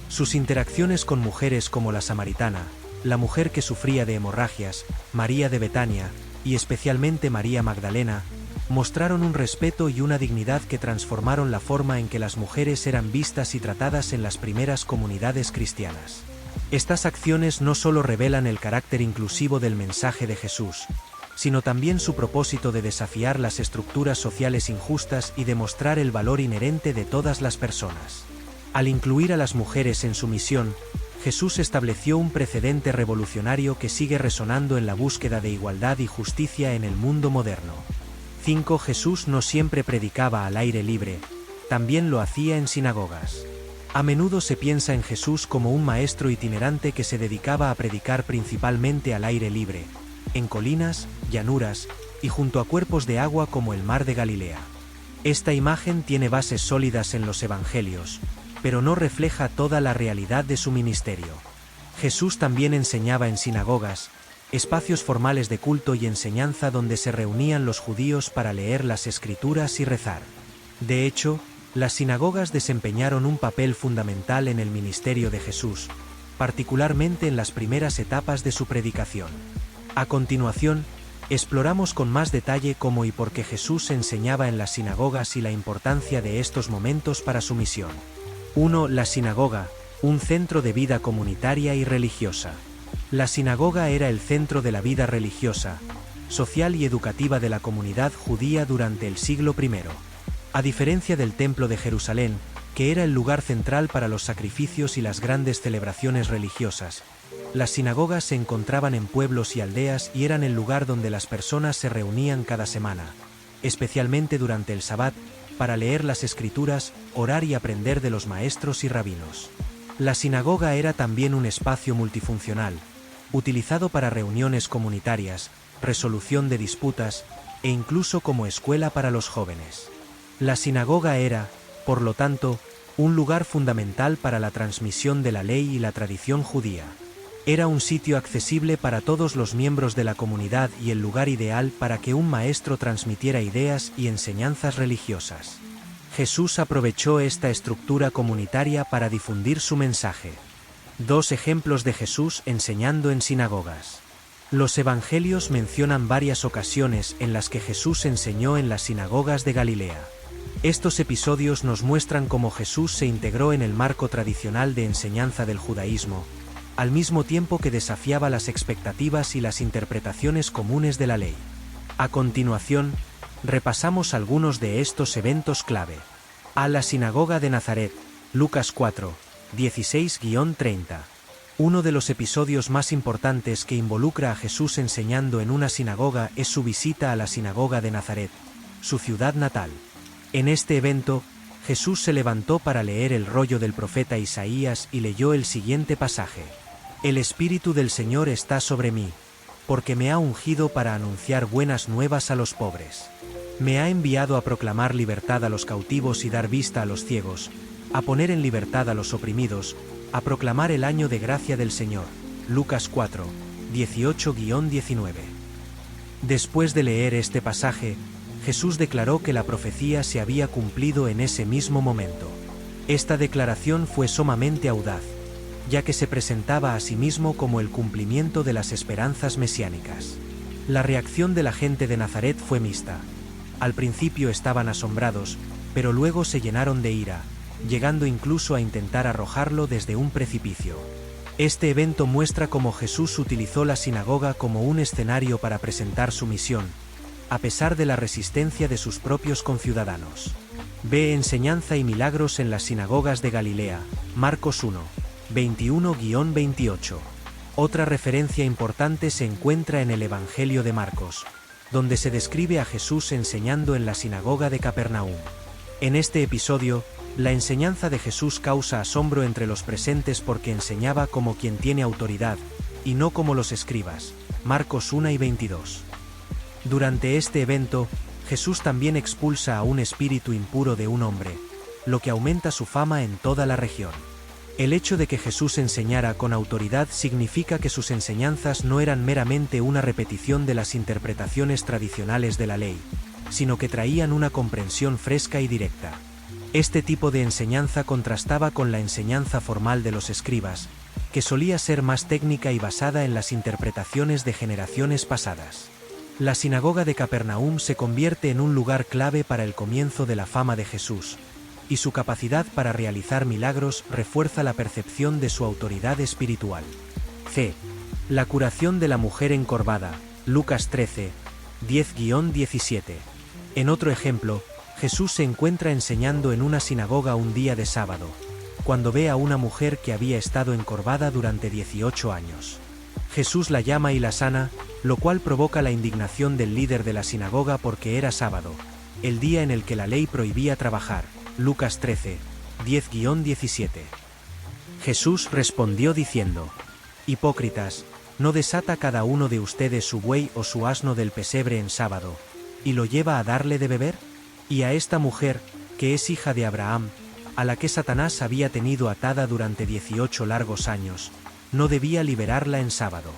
Sus interacciones con mujeres como la samaritana, la mujer que sufría de hemorragias, María de Betania, y especialmente María Magdalena, mostraron un respeto y una dignidad que transformaron la forma en que las mujeres eran vistas y tratadas en las primeras comunidades cristianas. Estas acciones no solo revelan el carácter inclusivo del mensaje de Jesús, sino también su propósito de desafiar las estructuras sociales injustas y demostrar el valor inherente de todas las personas. Al incluir a las mujeres en su misión, Jesús estableció un precedente revolucionario que sigue resonando en la búsqueda de igualdad y justicia en el mundo moderno. 5. Jesús no siempre predicaba al aire libre, también lo hacía en sinagogas. A menudo se piensa en Jesús como un maestro itinerante que se dedicaba a predicar principalmente al aire libre, en colinas, llanuras, y junto a cuerpos de agua como el mar de Galilea. Esta imagen tiene bases sólidas en los evangelios, pero no refleja toda la realidad de su ministerio. Jesús también enseñaba en sinagogas, espacios formales de culto y enseñanza donde se reunían los judíos para leer las Escrituras y rezar. De hecho, las sinagogas desempeñaron un papel fundamental en el ministerio de Jesús, particularmente en las primeras etapas de su predicación. A continuación, exploramos con más detalle cómo y por qué Jesús enseñaba en las sinagogas y la importancia de estos momentos para su misión. 1. La sinagoga, un centro de vida comunitaria y religiosa. La sinagoga era el centro de la vida religiosa, social y educativa de la comunidad judía durante el siglo I. A diferencia del Templo de Jerusalén, que era el lugar central para los sacrificios y las grandes celebraciones religiosas, las sinagogas se encontraban en pueblos y aldeas y eran el lugar donde las personas se reunían cada semana, especialmente durante el Sabbat, para leer las Escrituras, orar y aprender de los maestros y rabinos. La sinagoga era también un espacio multifuncional, utilizado para reuniones comunitarias, resolución de disputas, e incluso como escuela para los jóvenes. La sinagoga era, por lo tanto, un lugar fundamental para la transmisión de la ley y la tradición judía. Era un sitio accesible para todos los miembros de la comunidad y el lugar ideal para que un maestro transmitiera ideas y enseñanzas religiosas. Jesús aprovechó esta estructura comunitaria para difundir su mensaje. 2 ejemplos de Jesús enseñando en sinagogas. Los evangelios mencionan varias ocasiones en las que Jesús enseñó en las sinagogas de Galilea. Estos episodios nos muestran cómo Jesús se integró en el marco tradicional de enseñanza del judaísmo, al mismo tiempo que desafiaba las expectativas y las interpretaciones comunes de la ley. A continuación, repasamos algunos de estos eventos clave. A la sinagoga de Nazaret, Lucas 4, 16-30. Uno de los episodios más importantes que involucra a Jesús enseñando en una sinagoga es su visita a la sinagoga de Nazaret, su ciudad natal. En este evento, Jesús se levantó para leer el rollo del profeta Isaías y leyó el siguiente pasaje. El Espíritu del Señor está sobre mí, porque me ha ungido para anunciar buenas nuevas a los pobres. Me ha enviado a proclamar libertad a los cautivos y dar vista a los ciegos, a poner en libertad a los oprimidos, a proclamar el año de gracia del Señor. Lucas 4, 18-19. Después de leer este pasaje, Jesús declaró que la profecía se había cumplido en ese mismo momento. Esta declaración fue sumamente audaz, ya que se presentaba a sí mismo como el cumplimiento de las esperanzas mesiánicas. La reacción de la gente de Nazaret fue mixta. Al principio estaban asombrados, pero luego se llenaron de ira, llegando incluso a intentar arrojarlo desde un precipicio. Este evento muestra cómo Jesús utilizó la sinagoga como un escenario para presentar su misión, a pesar de la resistencia de sus propios conciudadanos. Ve enseñanza y milagros en las sinagogas de Galilea, Marcos 1, 21-28. Otra referencia importante se encuentra en el Evangelio de Marcos, donde se describe a Jesús enseñando en la sinagoga de Capernaum. En este episodio, la enseñanza de Jesús causa asombro entre los presentes porque enseñaba como quien tiene autoridad, y no como los escribas, Marcos 1-22. Durante este evento, Jesús también expulsa a un espíritu impuro de un hombre, lo que aumenta su fama en toda la región. El hecho de que Jesús enseñara con autoridad significa que sus enseñanzas no eran meramente una repetición de las interpretaciones tradicionales de la ley, sino que traían una comprensión fresca y directa. Este tipo de enseñanza contrastaba con la enseñanza formal de los escribas, que solía ser más técnica y basada en las interpretaciones de generaciones pasadas. La sinagoga de Capernaum se convierte en un lugar clave para el comienzo de la fama de Jesús, y su capacidad para realizar milagros refuerza la percepción de su autoridad espiritual. C. La curación de la mujer encorvada, Lucas 13, 10-17. En otro ejemplo, Jesús se encuentra enseñando en una sinagoga un día de sábado, cuando ve a una mujer que había estado encorvada durante 18 años. Jesús la llama y la sana, lo cual provoca la indignación del líder de la sinagoga porque era sábado, el día en el que la ley prohibía trabajar. Lucas 13, 10-17. Jesús respondió diciendo: Hipócritas, ¿no desata cada uno de ustedes su buey o su asno del pesebre en sábado, y lo lleva a darle de beber? Y a esta mujer, que es hija de Abraham, a la que Satanás había tenido atada durante 18 largos años, ¿no debía liberarla en sábado?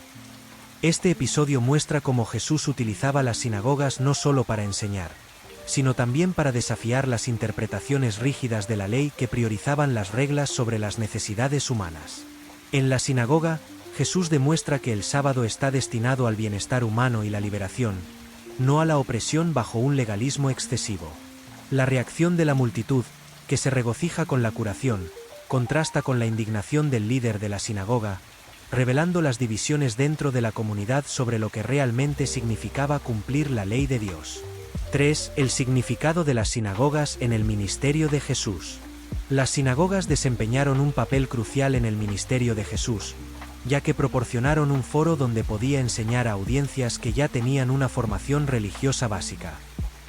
Este episodio muestra cómo Jesús utilizaba las sinagogas no solo para enseñar, sino también para desafiar las interpretaciones rígidas de la ley que priorizaban las reglas sobre las necesidades humanas. En la sinagoga, Jesús demuestra que el sábado está destinado al bienestar humano y la liberación, no a la opresión bajo un legalismo excesivo. La reacción de la multitud, que se regocija con la curación, contrasta con la indignación del líder de la sinagoga, revelando las divisiones dentro de la comunidad sobre lo que realmente significaba cumplir la ley de Dios. 3. El significado de las sinagogas en el ministerio de Jesús. Las sinagogas desempeñaron un papel crucial en el ministerio de Jesús, ya que proporcionaron un foro donde podía enseñar a audiencias que ya tenían una formación religiosa básica.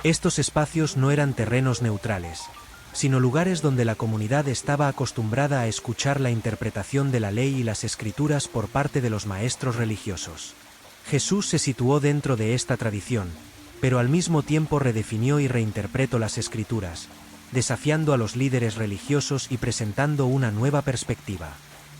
Estos espacios no eran terrenos neutrales, sino lugares donde la comunidad estaba acostumbrada a escuchar la interpretación de la ley y las escrituras por parte de los maestros religiosos. Jesús se situó dentro de esta tradición, pero al mismo tiempo redefinió y reinterpretó las escrituras, desafiando a los líderes religiosos y presentando una nueva perspectiva.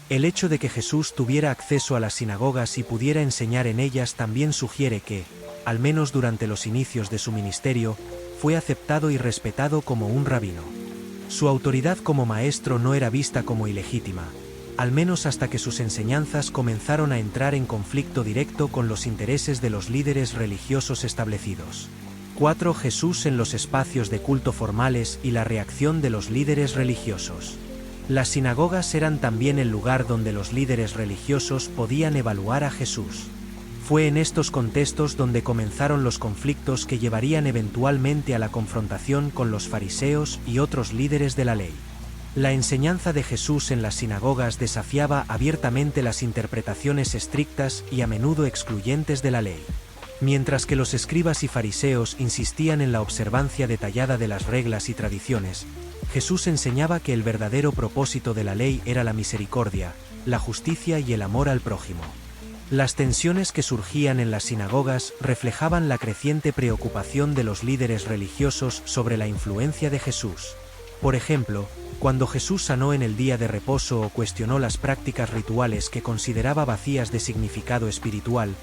El hecho de que Jesús tuviera acceso a las sinagogas y pudiera enseñar en ellas también sugiere que, al menos durante los inicios de su ministerio, fue aceptado y respetado como un rabino. Su autoridad como maestro no era vista como ilegítima, al menos hasta que sus enseñanzas comenzaron a entrar en conflicto directo con los intereses de los líderes religiosos establecidos. 4. Jesús en los espacios de culto formales y la reacción de los líderes religiosos. Las sinagogas eran también el lugar donde los líderes religiosos podían evaluar a Jesús. Fue en estos contextos donde comenzaron los conflictos que llevarían eventualmente a la confrontación con los fariseos y otros líderes de la ley. La enseñanza de Jesús en las sinagogas desafiaba abiertamente las interpretaciones estrictas y a menudo excluyentes de la ley. Mientras que los escribas y fariseos insistían en la observancia detallada de las reglas y tradiciones, Jesús enseñaba que el verdadero propósito de la ley era la misericordia, la justicia y el amor al prójimo. Las tensiones que surgían en las sinagogas reflejaban la creciente preocupación de los líderes religiosos sobre la influencia de Jesús. Por ejemplo, cuando Jesús sanó en el día de reposo o cuestionó las prácticas rituales que consideraba vacías de significado espiritual,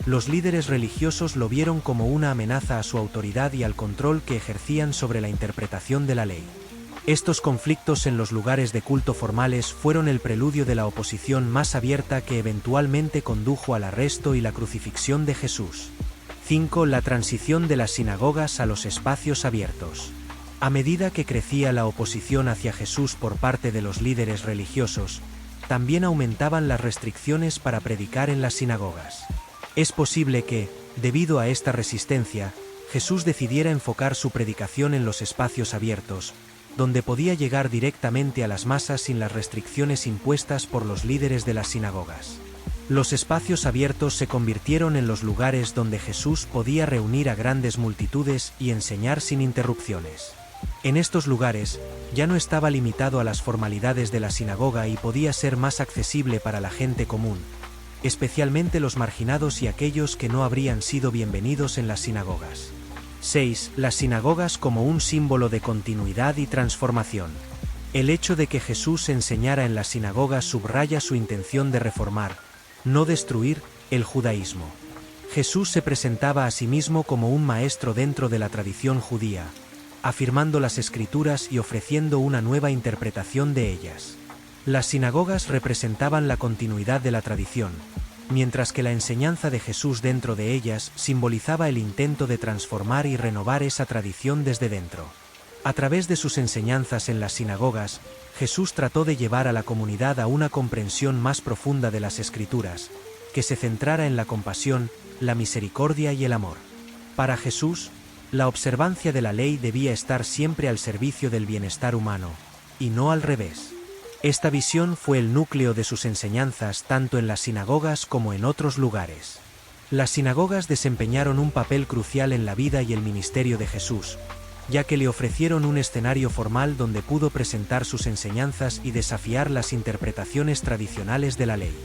los líderes religiosos lo vieron como una amenaza a su autoridad y al control que ejercían sobre la interpretación de la ley. Estos conflictos en los lugares de culto formales fueron el preludio de la oposición más abierta que eventualmente condujo al arresto y la crucifixión de Jesús. 5. La transición de las sinagogas a los espacios abiertos. A medida que crecía la oposición hacia Jesús por parte de los líderes religiosos, también aumentaban las restricciones para predicar en las sinagogas. Es posible que, debido a esta resistencia, Jesús decidiera enfocar su predicación en los espacios abiertos, donde podía llegar directamente a las masas sin las restricciones impuestas por los líderes de las sinagogas. Los espacios abiertos se convirtieron en los lugares donde Jesús podía reunir a grandes multitudes y enseñar sin interrupciones. En estos lugares, ya no estaba limitado a las formalidades de la sinagoga y podía ser más accesible para la gente común, especialmente los marginados y aquellos que no habrían sido bienvenidos en las sinagogas. 6. Las sinagogas como un símbolo de continuidad y transformación. El hecho de que Jesús enseñara en las sinagogas subraya su intención de reformar, no destruir, el judaísmo. Jesús se presentaba a sí mismo como un maestro dentro de la tradición judía, afirmando las Escrituras y ofreciendo una nueva interpretación de ellas. Las sinagogas representaban la continuidad de la tradición, mientras que la enseñanza de Jesús dentro de ellas simbolizaba el intento de transformar y renovar esa tradición desde dentro. A través de sus enseñanzas en las sinagogas, Jesús trató de llevar a la comunidad a una comprensión más profunda de las Escrituras, que se centrara en la compasión, la misericordia y el amor. Para Jesús, la observancia de la ley debía estar siempre al servicio del bienestar humano, y no al revés. Esta visión fue el núcleo de sus enseñanzas tanto en las sinagogas como en otros lugares. Las sinagogas desempeñaron un papel crucial en la vida y el ministerio de Jesús, ya que le ofrecieron un escenario formal donde pudo presentar sus enseñanzas y desafiar las interpretaciones tradicionales de la ley.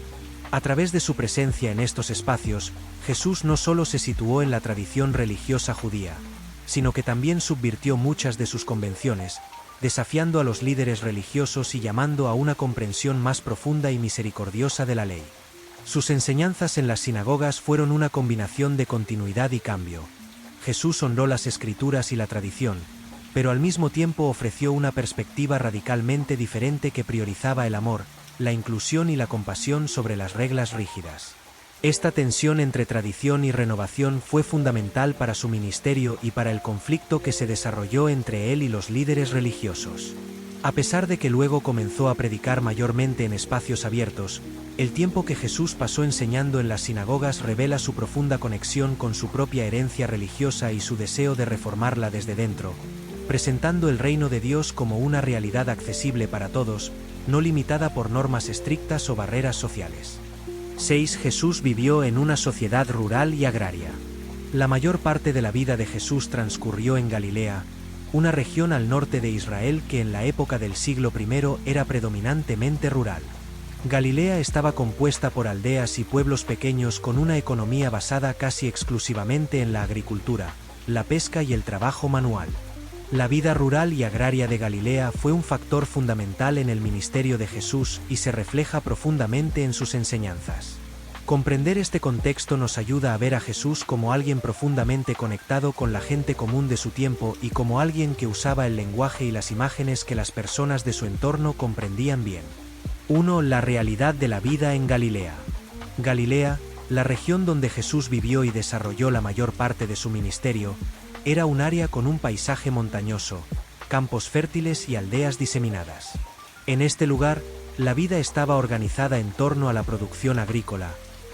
A través de su presencia en estos espacios, Jesús no solo se situó en la tradición religiosa judía, sino que también subvirtió muchas de sus convenciones, desafiando a los líderes religiosos y llamando a una comprensión más profunda y misericordiosa de la ley. Sus enseñanzas en las sinagogas fueron una combinación de continuidad y cambio. Jesús honró las Escrituras y la tradición, pero al mismo tiempo ofreció una perspectiva radicalmente diferente que priorizaba el amor, la inclusión y la compasión sobre las reglas rígidas. Esta tensión entre tradición y renovación fue fundamental para su ministerio y para el conflicto que se desarrolló entre él y los líderes religiosos. A pesar de que luego comenzó a predicar mayormente en espacios abiertos, el tiempo que Jesús pasó enseñando en las sinagogas revela su profunda conexión con su propia herencia religiosa y su deseo de reformarla desde dentro, presentando el reino de Dios como una realidad accesible para todos, no limitada por normas estrictas o barreras sociales. 6. Jesús vivió en una sociedad rural y agraria. La mayor parte de la vida de Jesús transcurrió en Galilea, una región al norte de Israel que en la época del siglo I era predominantemente rural. Galilea estaba compuesta por aldeas y pueblos pequeños con una economía basada casi exclusivamente en la agricultura, la pesca y el trabajo manual. La vida rural y agraria de Galilea fue un factor fundamental en el ministerio de Jesús y se refleja profundamente en sus enseñanzas. Comprender este contexto nos ayuda a ver a Jesús como alguien profundamente conectado con la gente común de su tiempo y como alguien que usaba el lenguaje y las imágenes que las personas de su entorno comprendían bien. 1. La realidad de la vida en Galilea. Galilea, la región donde Jesús vivió y desarrolló la mayor parte de su ministerio, era un área con un paisaje montañoso, campos fértiles y aldeas diseminadas. En este lugar, la vida estaba organizada en torno a la producción agrícola,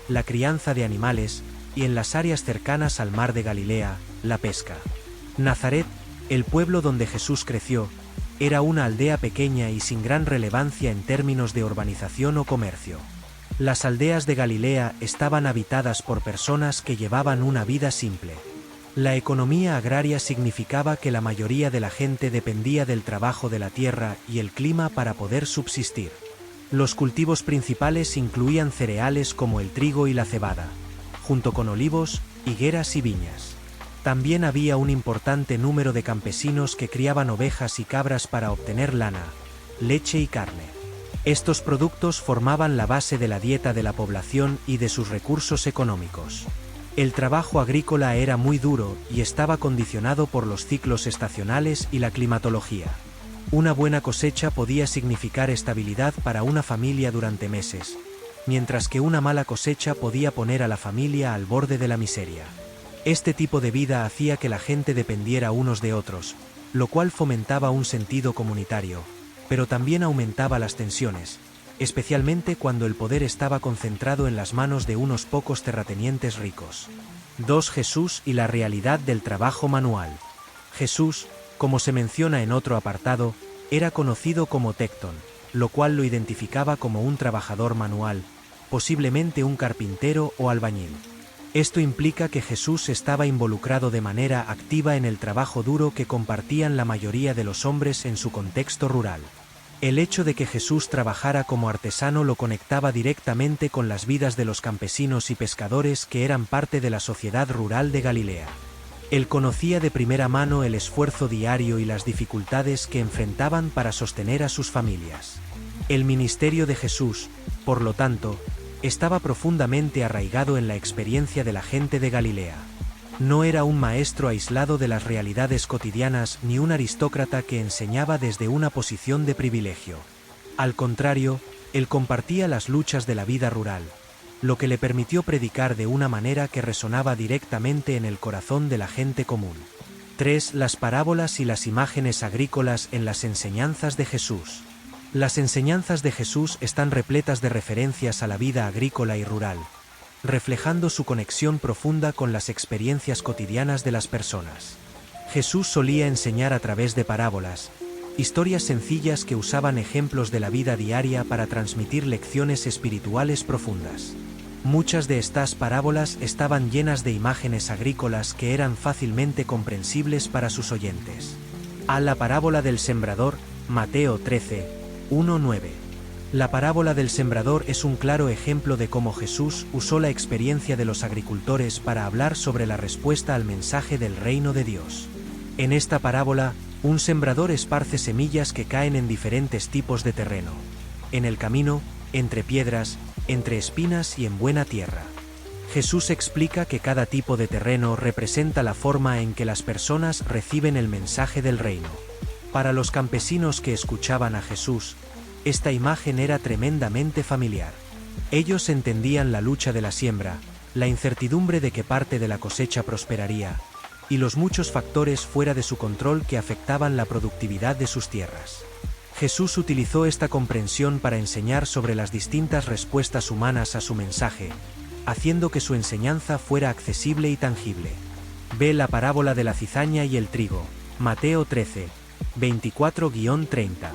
la crianza de animales y en las áreas cercanas al mar de Galilea, la pesca. Nazaret, el pueblo donde Jesús creció, era una aldea pequeña y sin gran relevancia en términos de urbanización o comercio. Las aldeas de Galilea estaban habitadas por personas que llevaban una vida simple. La economía agraria significaba que la mayoría de la gente dependía del trabajo de la tierra y el clima para poder subsistir. Los cultivos principales incluían cereales como el trigo y la cebada, junto con olivos, higueras y viñas. También había un importante número de campesinos que criaban ovejas y cabras para obtener lana, leche y carne. Estos productos formaban la base de la dieta de la población y de sus recursos económicos. El trabajo agrícola era muy duro y estaba condicionado por los ciclos estacionales y la climatología. Una buena cosecha podía significar estabilidad para una familia durante meses, mientras que una mala cosecha podía poner a la familia al borde de la miseria. Este tipo de vida hacía que la gente dependiera unos de otros, lo cual fomentaba un sentido comunitario, pero también aumentaba las tensiones, especialmente cuando el poder estaba concentrado en las manos de unos pocos terratenientes ricos. 2. Jesús y la realidad del trabajo manual. Jesús, como se menciona en otro apartado, era conocido como tectón, lo cual lo identificaba como un trabajador manual, posiblemente un carpintero o albañil. Esto implica que Jesús estaba involucrado de manera activa en el trabajo duro que compartían la mayoría de los hombres en su contexto rural. El hecho de que Jesús trabajara como artesano lo conectaba directamente con las vidas de los campesinos y pescadores que eran parte de la sociedad rural de Galilea. Él conocía de primera mano el esfuerzo diario y las dificultades que enfrentaban para sostener a sus familias. El ministerio de Jesús, por lo tanto, estaba profundamente arraigado en la experiencia de la gente de Galilea. No era un maestro aislado de las realidades cotidianas ni un aristócrata que enseñaba desde una posición de privilegio. Al contrario, él compartía las luchas de la vida rural, lo que le permitió predicar de una manera que resonaba directamente en el corazón de la gente común. 3. Las parábolas y las imágenes agrícolas en las enseñanzas de Jesús. Las enseñanzas de Jesús están repletas de referencias a la vida agrícola y rural, reflejando su conexión profunda con las experiencias cotidianas de las personas. Jesús solía enseñar a través de parábolas, historias sencillas que usaban ejemplos de la vida diaria para transmitir lecciones espirituales profundas. Muchas de estas parábolas estaban llenas de imágenes agrícolas que eran fácilmente comprensibles para sus oyentes. A la parábola del sembrador, Mateo 13, 1-9. La parábola del sembrador es un claro ejemplo de cómo Jesús usó la experiencia de los agricultores para hablar sobre la respuesta al mensaje del reino de Dios. En esta parábola, un sembrador esparce semillas que caen en diferentes tipos de terreno. En el camino, entre piedras, entre espinas y en buena tierra. Jesús explica que cada tipo de terreno representa la forma en que las personas reciben el mensaje del reino. Para los campesinos que escuchaban a Jesús, esta imagen era tremendamente familiar. Ellos entendían la lucha de la siembra, la incertidumbre de que parte de la cosecha prosperaría, y los muchos factores fuera de su control que afectaban la productividad de sus tierras. Jesús utilizó esta comprensión para enseñar sobre las distintas respuestas humanas a su mensaje, haciendo que su enseñanza fuera accesible y tangible. Ve la parábola de la cizaña y el trigo, Mateo 13, 24-30.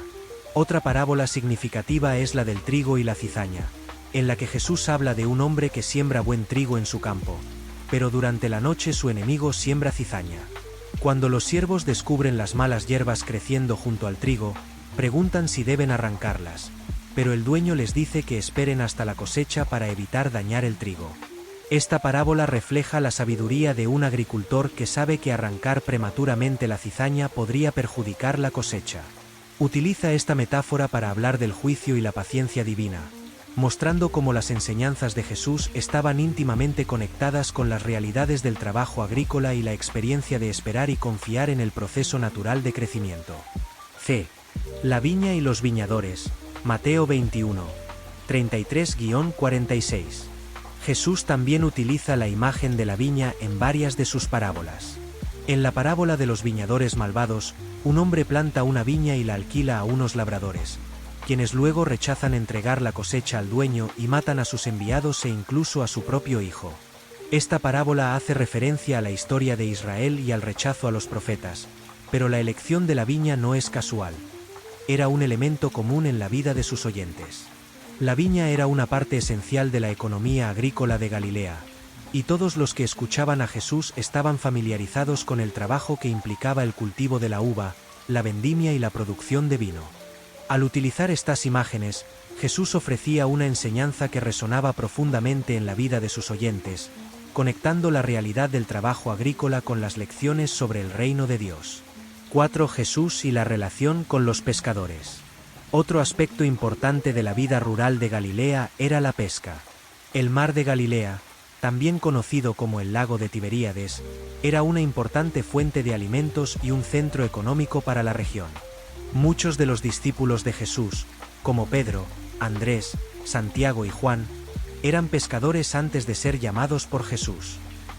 Otra parábola significativa es la del trigo y la cizaña, en la que Jesús habla de un hombre que siembra buen trigo en su campo, pero durante la noche su enemigo siembra cizaña. Cuando los siervos descubren las malas hierbas creciendo junto al trigo, preguntan si deben arrancarlas, pero el dueño les dice que esperen hasta la cosecha para evitar dañar el trigo. Esta parábola refleja la sabiduría de un agricultor que sabe que arrancar prematuramente la cizaña podría perjudicar la cosecha. Utiliza esta metáfora para hablar del juicio y la paciencia divina, mostrando cómo las enseñanzas de Jesús estaban íntimamente conectadas con las realidades del trabajo agrícola y la experiencia de esperar y confiar en el proceso natural de crecimiento. C. La viña y los viñadores, Mateo 21, 33-46. Jesús también utiliza la imagen de la viña en varias de sus parábolas. En la parábola de los viñadores malvados, un hombre planta una viña y la alquila a unos labradores, quienes luego rechazan entregar la cosecha al dueño y matan a sus enviados e incluso a su propio hijo. Esta parábola hace referencia a la historia de Israel y al rechazo a los profetas, pero la elección de la viña no es casual. Era un elemento común en la vida de sus oyentes. La viña era una parte esencial de la economía agrícola de Galilea, y todos los que escuchaban a Jesús estaban familiarizados con el trabajo que implicaba el cultivo de la uva, la vendimia y la producción de vino. Al utilizar estas imágenes, Jesús ofrecía una enseñanza que resonaba profundamente en la vida de sus oyentes, conectando la realidad del trabajo agrícola con las lecciones sobre el reino de Dios. 4. Jesús y la relación con los pescadores. Otro aspecto importante de la vida rural de Galilea era la pesca. El mar de Galilea, también conocido como el lago de Tiberíades, era una importante fuente de alimentos y un centro económico para la región. Muchos de los discípulos de Jesús, como Pedro, Andrés, Santiago y Juan, eran pescadores antes de ser llamados por Jesús.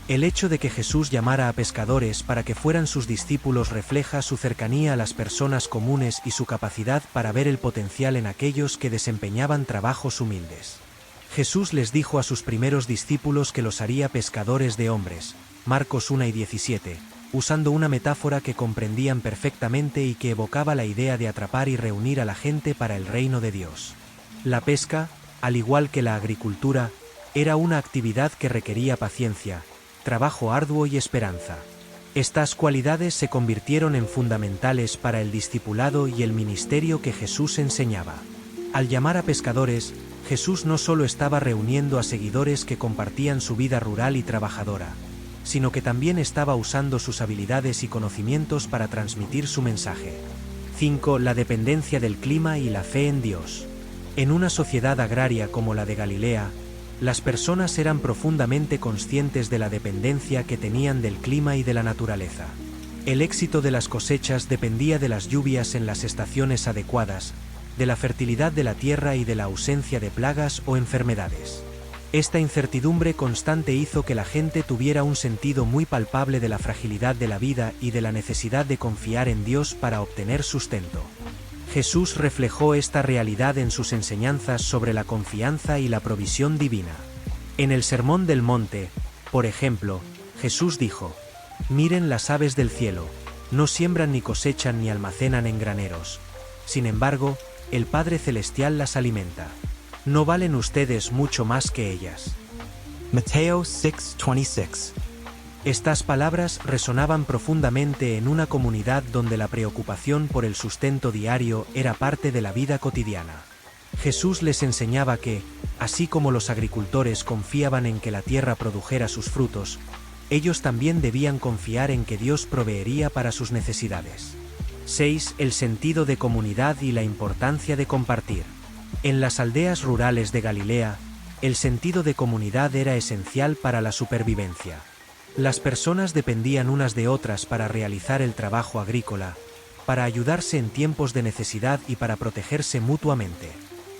El hecho de que Jesús llamara a pescadores para que fueran sus discípulos refleja su cercanía a las personas comunes y su capacidad para ver el potencial en aquellos que desempeñaban trabajos humildes. Jesús les dijo a sus primeros discípulos que los haría pescadores de hombres, Marcos 1:17, usando una metáfora que comprendían perfectamente y que evocaba la idea de atrapar y reunir a la gente para el reino de Dios. La pesca, al igual que la agricultura, era una actividad que requería paciencia, trabajo arduo y esperanza. Estas cualidades se convirtieron en fundamentales para el discipulado y el ministerio que Jesús enseñaba. Al llamar a pescadores, Jesús no solo estaba reuniendo a seguidores que compartían su vida rural y trabajadora, sino que también estaba usando sus habilidades y conocimientos para transmitir su mensaje. 5. La dependencia del clima y la fe en Dios. En una sociedad agraria como la de Galilea, las personas eran profundamente conscientes de la dependencia que tenían del clima y de la naturaleza. El éxito de las cosechas dependía de las lluvias en las estaciones adecuadas, de la fertilidad de la tierra y de la ausencia de plagas o enfermedades. Esta incertidumbre constante hizo que la gente tuviera un sentido muy palpable de la fragilidad de la vida y de la necesidad de confiar en Dios para obtener sustento. Jesús reflejó esta realidad en sus enseñanzas sobre la confianza y la provisión divina. En el Sermón del Monte, por ejemplo, Jesús dijo: «Miren las aves del cielo, no siembran ni cosechan ni almacenan en graneros. Sin embargo, el Padre Celestial las alimenta. ¿No valen ustedes mucho más que ellas?». Mateo 6:26. Estas palabras resonaban profundamente en una comunidad donde la preocupación por el sustento diario era parte de la vida cotidiana. Jesús les enseñaba que, así como los agricultores confiaban en que la tierra produjera sus frutos, ellos también debían confiar en que Dios proveería para sus necesidades. 6. El sentido de comunidad y la importancia de compartir. En las aldeas rurales de Galilea, el sentido de comunidad era esencial para la supervivencia. Las personas dependían unas de otras para realizar el trabajo agrícola, para ayudarse en tiempos de necesidad y para protegerse mutuamente.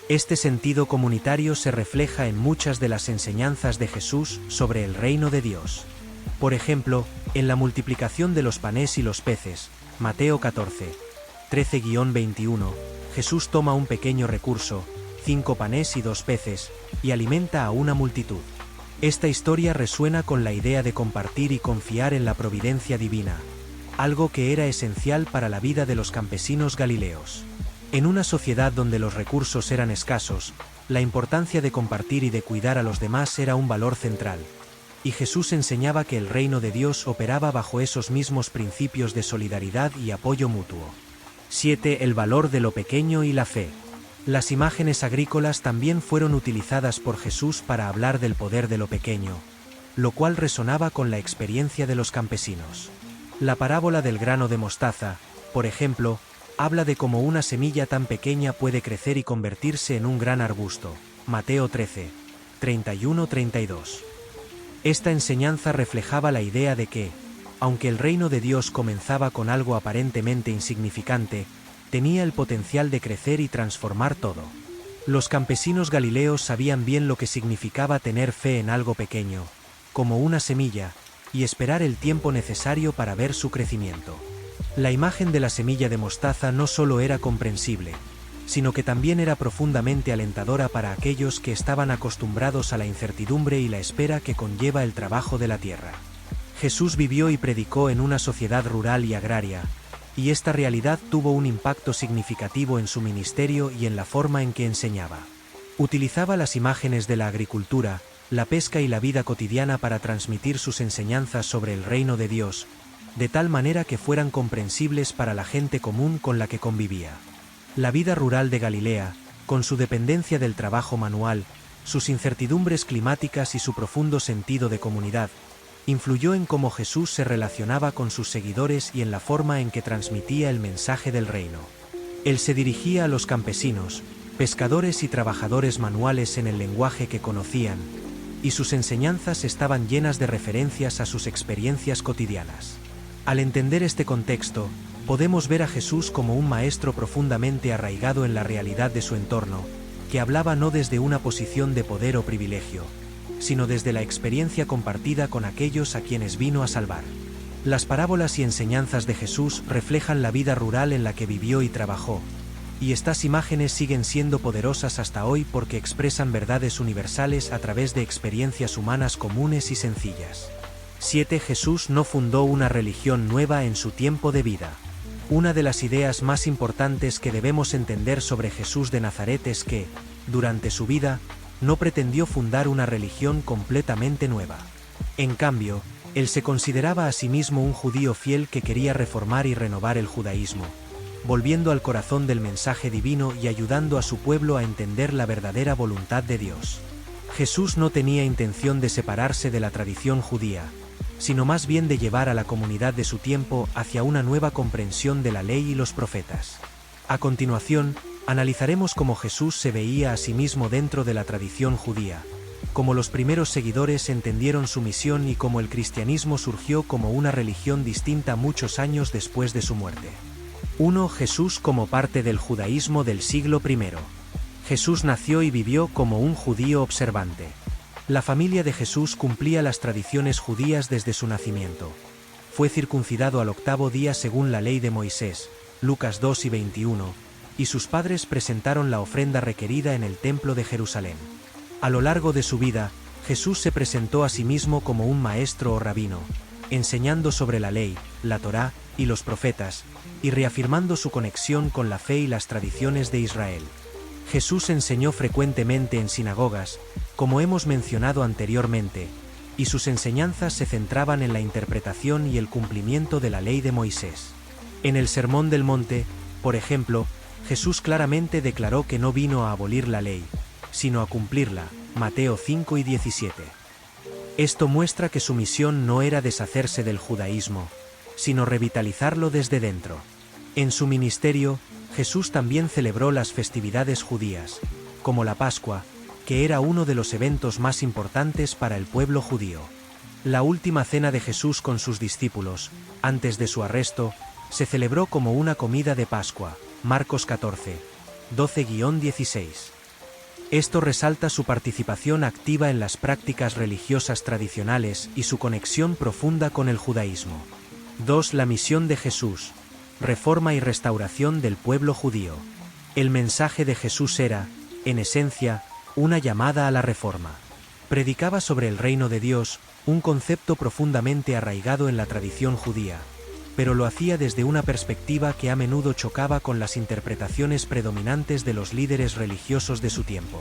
Este sentido comunitario se refleja en muchas de las enseñanzas de Jesús sobre el reino de Dios. Por ejemplo, en la multiplicación de los panes y los peces, Mateo 14, 13-21, Jesús toma un pequeño recurso, 5 panes y 2 peces, y alimenta a una multitud. Esta historia resuena con la idea de compartir y confiar en la providencia divina, algo que era esencial para la vida de los campesinos galileos. En una sociedad donde los recursos eran escasos, la importancia de compartir y de cuidar a los demás era un valor central. Y Jesús enseñaba que el reino de Dios operaba bajo esos mismos principios de solidaridad y apoyo mutuo. 7. El valor de lo pequeño y la fe. Las imágenes agrícolas también fueron utilizadas por Jesús para hablar del poder de lo pequeño, lo cual resonaba con la experiencia de los campesinos. La parábola del grano de mostaza, por ejemplo, habla de cómo una semilla tan pequeña puede crecer y convertirse en un gran arbusto. Mateo 13, 31-32. Esta enseñanza reflejaba la idea de que, aunque el reino de Dios comenzaba con algo aparentemente insignificante, tenía el potencial de crecer y transformar todo. Los campesinos galileos sabían bien lo que significaba tener fe en algo pequeño, como una semilla, y esperar el tiempo necesario para ver su crecimiento. La imagen de la semilla de mostaza no solo era comprensible, sino que también era profundamente alentadora para aquellos que estaban acostumbrados a la incertidumbre y la espera que conlleva el trabajo de la tierra. Jesús vivió y predicó en una sociedad rural y agraria, y esta realidad tuvo un impacto significativo en su ministerio y en la forma en que enseñaba. Utilizaba las imágenes de la agricultura, la pesca y la vida cotidiana para transmitir sus enseñanzas sobre el reino de Dios, de tal manera que fueran comprensibles para la gente común con la que convivía. La vida rural de Galilea, con su dependencia del trabajo manual, sus incertidumbres climáticas y su profundo sentido de comunidad, influyó en cómo Jesús se relacionaba con sus seguidores y en la forma en que transmitía el mensaje del reino. Él se dirigía a los campesinos, pescadores y trabajadores manuales en el lenguaje que conocían, y sus enseñanzas estaban llenas de referencias a sus experiencias cotidianas. Al entender este contexto, podemos ver a Jesús como un maestro profundamente arraigado en la realidad de su entorno, que hablaba no desde una posición de poder o privilegio, sino desde la experiencia compartida con aquellos a quienes vino a salvar. Las parábolas y enseñanzas de Jesús reflejan la vida rural en la que vivió y trabajó, y estas imágenes siguen siendo poderosas hasta hoy porque expresan verdades universales a través de experiencias humanas comunes y sencillas. 7. Jesús no fundó una religión nueva en su tiempo de vida. Una de las ideas más importantes que debemos entender sobre Jesús de Nazaret es que, durante su vida, no pretendió fundar una religión completamente nueva. En cambio, él se consideraba a sí mismo un judío fiel que quería reformar y renovar el judaísmo, volviendo al corazón del mensaje divino y ayudando a su pueblo a entender la verdadera voluntad de Dios. Jesús no tenía intención de separarse de la tradición judía, sino más bien de llevar a la comunidad de su tiempo hacia una nueva comprensión de la ley y los profetas. A continuación, analizaremos cómo Jesús se veía a sí mismo dentro de la tradición judía, cómo los primeros seguidores entendieron su misión y cómo el cristianismo surgió como una religión distinta muchos años después de su muerte. 1. Jesús como parte del judaísmo del siglo I. Jesús nació y vivió como un judío observante. La familia de Jesús cumplía las tradiciones judías desde su nacimiento. Fue circuncidado al 8º día según la ley de Moisés, Lucas 2 y 21, y sus padres presentaron la ofrenda requerida en el templo de Jerusalén. A lo largo de su vida, Jesús se presentó a sí mismo como un maestro o rabino, enseñando sobre la ley, la Torá y los profetas, y reafirmando su conexión con la fe y las tradiciones de Israel. Jesús enseñó frecuentemente en sinagogas, como hemos mencionado anteriormente, y sus enseñanzas se centraban en la interpretación y el cumplimiento de la ley de Moisés. En el Sermón del Monte, por ejemplo, Jesús claramente declaró que no vino a abolir la ley, sino a cumplirla, Mateo 5 y 17. Esto muestra que su misión no era deshacerse del judaísmo, sino revitalizarlo desde dentro. En su ministerio, Jesús también celebró las festividades judías, como la Pascua, que era uno de los eventos más importantes para el pueblo judío. La última cena de Jesús con sus discípulos, antes de su arresto, se celebró como una comida de Pascua, Marcos 14, 12-16. Esto resalta su participación activa en las prácticas religiosas tradicionales y su conexión profunda con el judaísmo. 2. La misión de Jesús: reforma y restauración del pueblo judío. El mensaje de Jesús era, en esencia, una llamada a la reforma. Predicaba sobre el reino de Dios, un concepto profundamente arraigado en la tradición judía, pero lo hacía desde una perspectiva que a menudo chocaba con las interpretaciones predominantes de los líderes religiosos de su tiempo.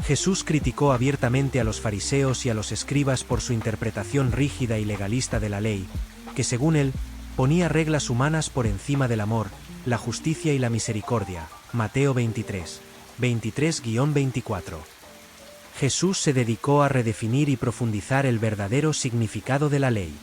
Jesús criticó abiertamente a los fariseos y a los escribas por su interpretación rígida y legalista de la ley, que según él, ponía reglas humanas por encima del amor, la justicia y la misericordia. Mateo 23, 23-24. Jesús se dedicó a redefinir y profundizar el verdadero significado de la ley.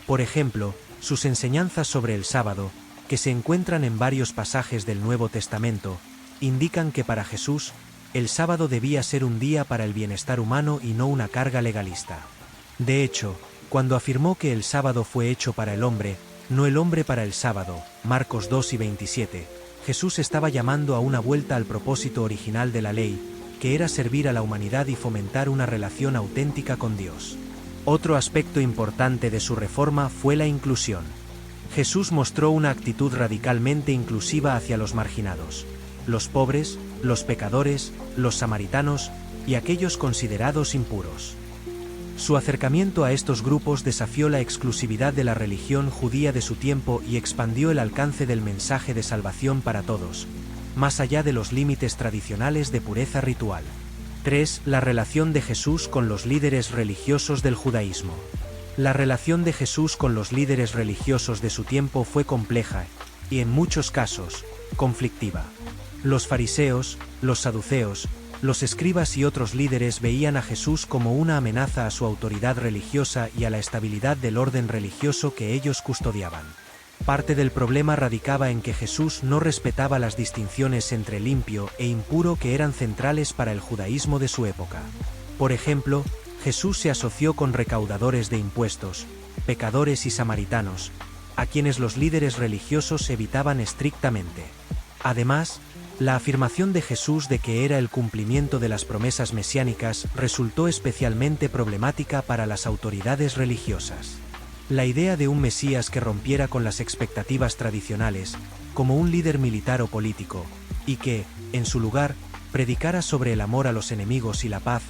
Por ejemplo, sus enseñanzas sobre el sábado, que se encuentran en varios pasajes del Nuevo Testamento, indican que para Jesús, el sábado debía ser un día para el bienestar humano y no una carga legalista. De hecho, cuando afirmó que el sábado fue hecho para el hombre, no el hombre para el sábado, Marcos 2 y 27, Jesús estaba llamando a una vuelta al propósito original de la ley, que era servir a la humanidad y fomentar una relación auténtica con Dios. Otro aspecto importante de su reforma fue la inclusión. Jesús mostró una actitud radicalmente inclusiva hacia los marginados, los pobres, los pecadores, los samaritanos y aquellos considerados impuros. Su acercamiento a estos grupos desafió la exclusividad de la religión judía de su tiempo y expandió el alcance del mensaje de salvación para todos, más allá de los límites tradicionales de pureza ritual. 3. La relación de Jesús con los líderes religiosos del judaísmo. La relación de Jesús con los líderes religiosos de su tiempo fue compleja y, en muchos casos, conflictiva. Los fariseos, los saduceos, los escribas y otros líderes veían a Jesús como una amenaza a su autoridad religiosa y a la estabilidad del orden religioso que ellos custodiaban. Parte del problema radicaba en que Jesús no respetaba las distinciones entre limpio e impuro que eran centrales para el judaísmo de su época. Por ejemplo, Jesús se asoció con recaudadores de impuestos, pecadores y samaritanos, a quienes los líderes religiosos evitaban estrictamente. Además, la afirmación de Jesús de que era el cumplimiento de las promesas mesiánicas resultó especialmente problemática para las autoridades religiosas. La idea de un Mesías que rompiera con las expectativas tradicionales, como un líder militar o político, y que, en su lugar, predicara sobre el amor a los enemigos y la paz,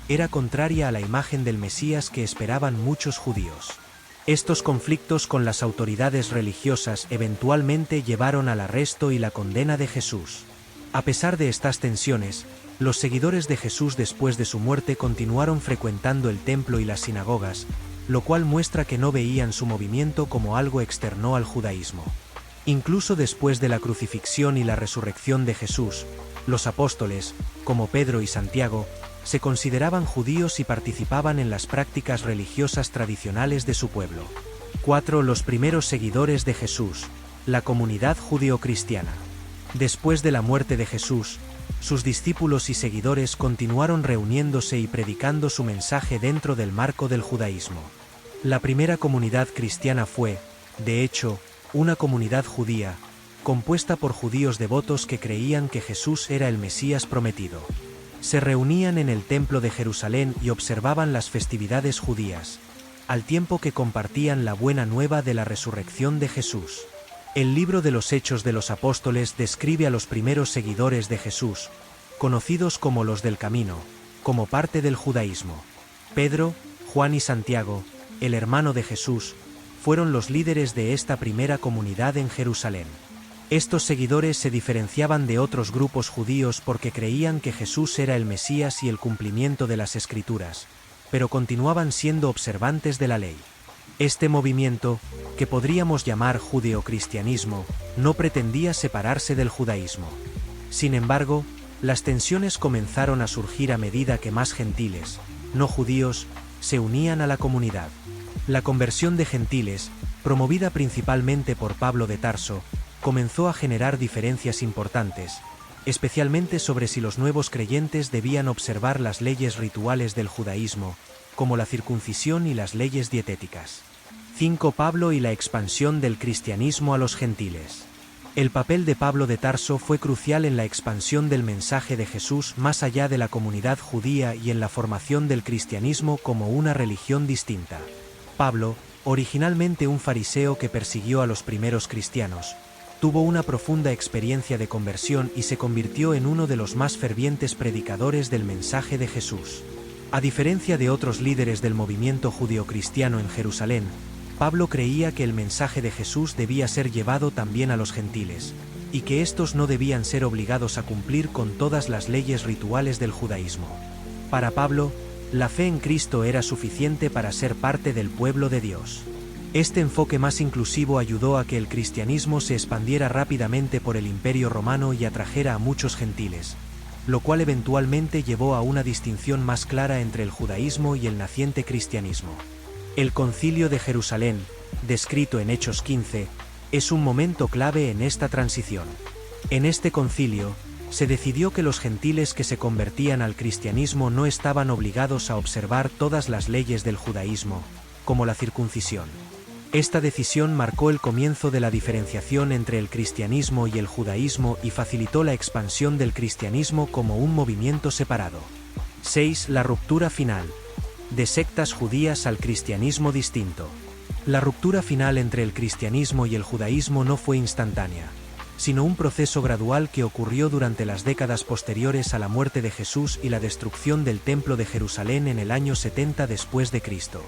era contraria a la imagen del Mesías que esperaban muchos judíos. Estos conflictos con las autoridades religiosas eventualmente llevaron al arresto y la condena de Jesús. A pesar de estas tensiones, los seguidores de Jesús después de su muerte continuaron frecuentando el templo y las sinagogas, lo cual muestra que no veían su movimiento como algo externo al judaísmo. Incluso después de la crucifixión y la resurrección de Jesús, los apóstoles, como Pedro y Santiago, se consideraban judíos y participaban en las prácticas religiosas tradicionales de su pueblo. 4. Los primeros seguidores de Jesús, la comunidad judeocristiana. Después de la muerte de Jesús, sus discípulos y seguidores continuaron reuniéndose y predicando su mensaje dentro del marco del judaísmo. La primera comunidad cristiana fue, de hecho, una comunidad judía, compuesta por judíos devotos que creían que Jesús era el Mesías prometido. Se reunían en el Templo de Jerusalén y observaban las festividades judías, al tiempo que compartían la buena nueva de la resurrección de Jesús. El libro de los Hechos de los Apóstoles describe a los primeros seguidores de Jesús, conocidos como los del Camino, como parte del judaísmo. Pedro, Juan y Santiago, el hermano de Jesús, fueron los líderes de esta primera comunidad en Jerusalén. Estos seguidores se diferenciaban de otros grupos judíos porque creían que Jesús era el Mesías y el cumplimiento de las Escrituras, pero continuaban siendo observantes de la ley. Este movimiento, que podríamos llamar judeocristianismo, no pretendía separarse del judaísmo. Sin embargo, las tensiones comenzaron a surgir a medida que más gentiles, no judíos, se unían a la comunidad. La conversión de gentiles, promovida principalmente por Pablo de Tarso, comenzó a generar diferencias importantes, especialmente sobre si los nuevos creyentes debían observar las leyes rituales del judaísmo, como la circuncisión y las leyes dietéticas. 5. Pablo y la expansión del cristianismo a los gentiles. El papel de Pablo de Tarso fue crucial en la expansión del mensaje de Jesús más allá de la comunidad judía y en la formación del cristianismo como una religión distinta. Pablo, originalmente un fariseo que persiguió a los primeros cristianos, tuvo una profunda experiencia de conversión y se convirtió en uno de los más fervientes predicadores del mensaje de Jesús. A diferencia de otros líderes del movimiento judeocristiano en Jerusalén, Pablo creía que el mensaje de Jesús debía ser llevado también a los gentiles, y que éstos no debían ser obligados a cumplir con todas las leyes rituales del judaísmo. Para Pablo, la fe en Cristo era suficiente para ser parte del pueblo de Dios. Este enfoque más inclusivo ayudó a que el cristianismo se expandiera rápidamente por el Imperio Romano y atrajera a muchos gentiles, lo cual eventualmente llevó a una distinción más clara entre el judaísmo y el naciente cristianismo. El Concilio de Jerusalén, descrito en Hechos 15, es un momento clave en esta transición. En este concilio, se decidió que los gentiles que se convertían al cristianismo no estaban obligados a observar todas las leyes del judaísmo, como la circuncisión. Esta decisión marcó el comienzo de la diferenciación entre el cristianismo y el judaísmo y facilitó la expansión del cristianismo como un movimiento separado. 6. La ruptura final. De sectas judías al cristianismo distinto. La ruptura final entre el cristianismo y el judaísmo no fue instantánea, sino un proceso gradual que ocurrió durante las décadas posteriores a la muerte de Jesús y la destrucción del Templo de Jerusalén en el año 70 después de Cristo.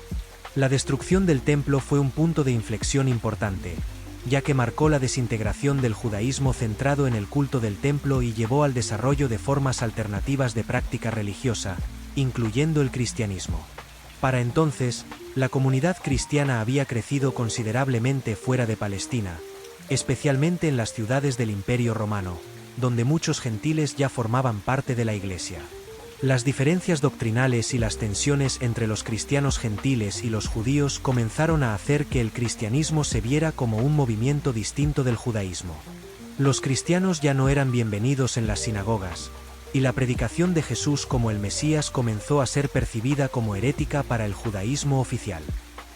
La destrucción del templo fue un punto de inflexión importante, ya que marcó la desintegración del judaísmo centrado en el culto del templo y llevó al desarrollo de formas alternativas de práctica religiosa, incluyendo el cristianismo. Para entonces, la comunidad cristiana había crecido considerablemente fuera de Palestina, especialmente en las ciudades del Imperio Romano, donde muchos gentiles ya formaban parte de la Iglesia. Las diferencias doctrinales y las tensiones entre los cristianos gentiles y los judíos comenzaron a hacer que el cristianismo se viera como un movimiento distinto del judaísmo. Los cristianos ya no eran bienvenidos en las sinagogas, y la predicación de Jesús como el Mesías comenzó a ser percibida como herética para el judaísmo oficial.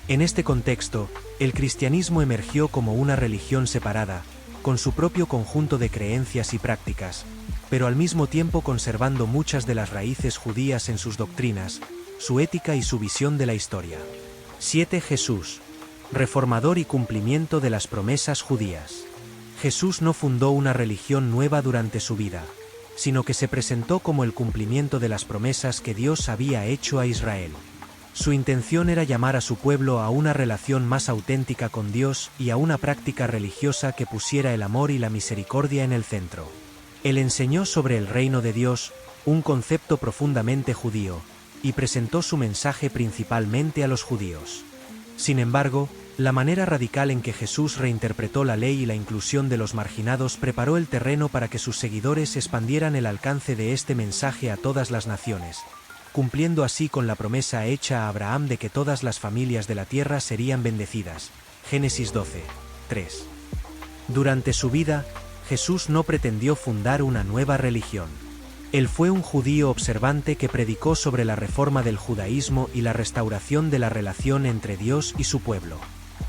En este contexto, el cristianismo emergió como una religión separada, con su propio conjunto de creencias y prácticas, pero al mismo tiempo conservando muchas de las raíces judías en sus doctrinas, su ética y su visión de la historia. 7. Jesús, reformador y cumplimiento de las promesas judías. Jesús no fundó una religión nueva durante su vida, sino que se presentó como el cumplimiento de las promesas que Dios había hecho a Israel. Su intención era llamar a su pueblo a una relación más auténtica con Dios y a una práctica religiosa que pusiera el amor y la misericordia en el centro. Él enseñó sobre el reino de Dios, un concepto profundamente judío, y presentó su mensaje principalmente a los judíos. Sin embargo, la manera radical en que Jesús reinterpretó la ley y la inclusión de los marginados preparó el terreno para que sus seguidores expandieran el alcance de este mensaje a todas las naciones, cumpliendo así con la promesa hecha a Abraham de que todas las familias de la tierra serían bendecidas. Génesis 12, 3. Durante su vida, Jesús no pretendió fundar una nueva religión. Él fue un judío observante que predicó sobre la reforma del judaísmo y la restauración de la relación entre Dios y su pueblo.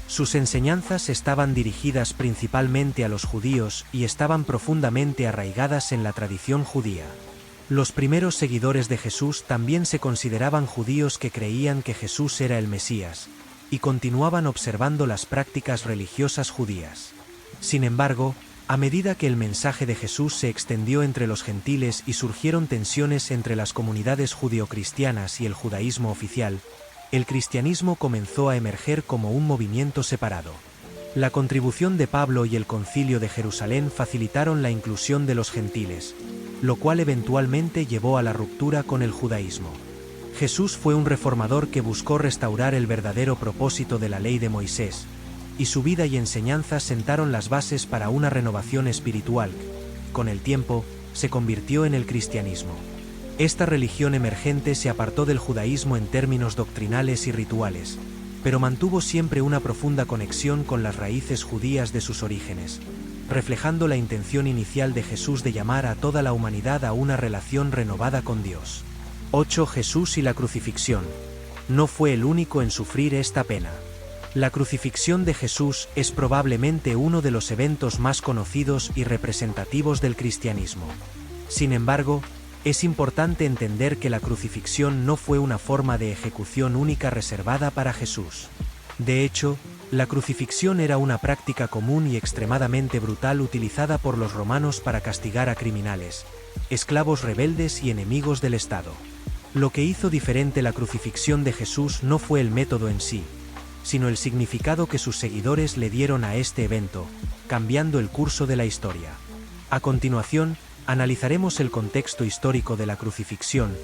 Sus enseñanzas estaban dirigidas principalmente a los judíos y estaban profundamente arraigadas en la tradición judía. Los primeros seguidores de Jesús también se consideraban judíos que creían que Jesús era el Mesías, y continuaban observando las prácticas religiosas judías. Sin embargo, a medida que el mensaje de Jesús se extendió entre los gentiles y surgieron tensiones entre las comunidades judeocristianas y el judaísmo oficial, el cristianismo comenzó a emerger como un movimiento separado. La contribución de Pablo y el Concilio de Jerusalén facilitaron la inclusión de los gentiles, lo cual eventualmente llevó a la ruptura con el judaísmo. Jesús fue un reformador que buscó restaurar el verdadero propósito de la ley de Moisés, y su vida y enseñanzas sentaron las bases para una renovación espiritual que, con el tiempo, se convirtió en el cristianismo. Esta religión emergente se apartó del judaísmo en términos doctrinales y rituales, pero mantuvo siempre una profunda conexión con las raíces judías de sus orígenes, reflejando la intención inicial de Jesús de llamar a toda la humanidad a una relación renovada con Dios. 8. Jesús y la crucifixión. No fue el único en sufrir esta pena. La crucifixión de Jesús es probablemente uno de los eventos más conocidos y representativos del cristianismo. Sin embargo, es importante entender que la crucifixión no fue una forma de ejecución única reservada para Jesús. De hecho, la crucifixión era una práctica común y extremadamente brutal utilizada por los romanos para castigar a criminales, esclavos rebeldes y enemigos del Estado. Lo que hizo diferente la crucifixión de Jesús no fue el método en sí, sino el significado que sus seguidores le dieron a este evento, cambiando el curso de la historia. A continuación, analizaremos el contexto histórico de la crucifixión,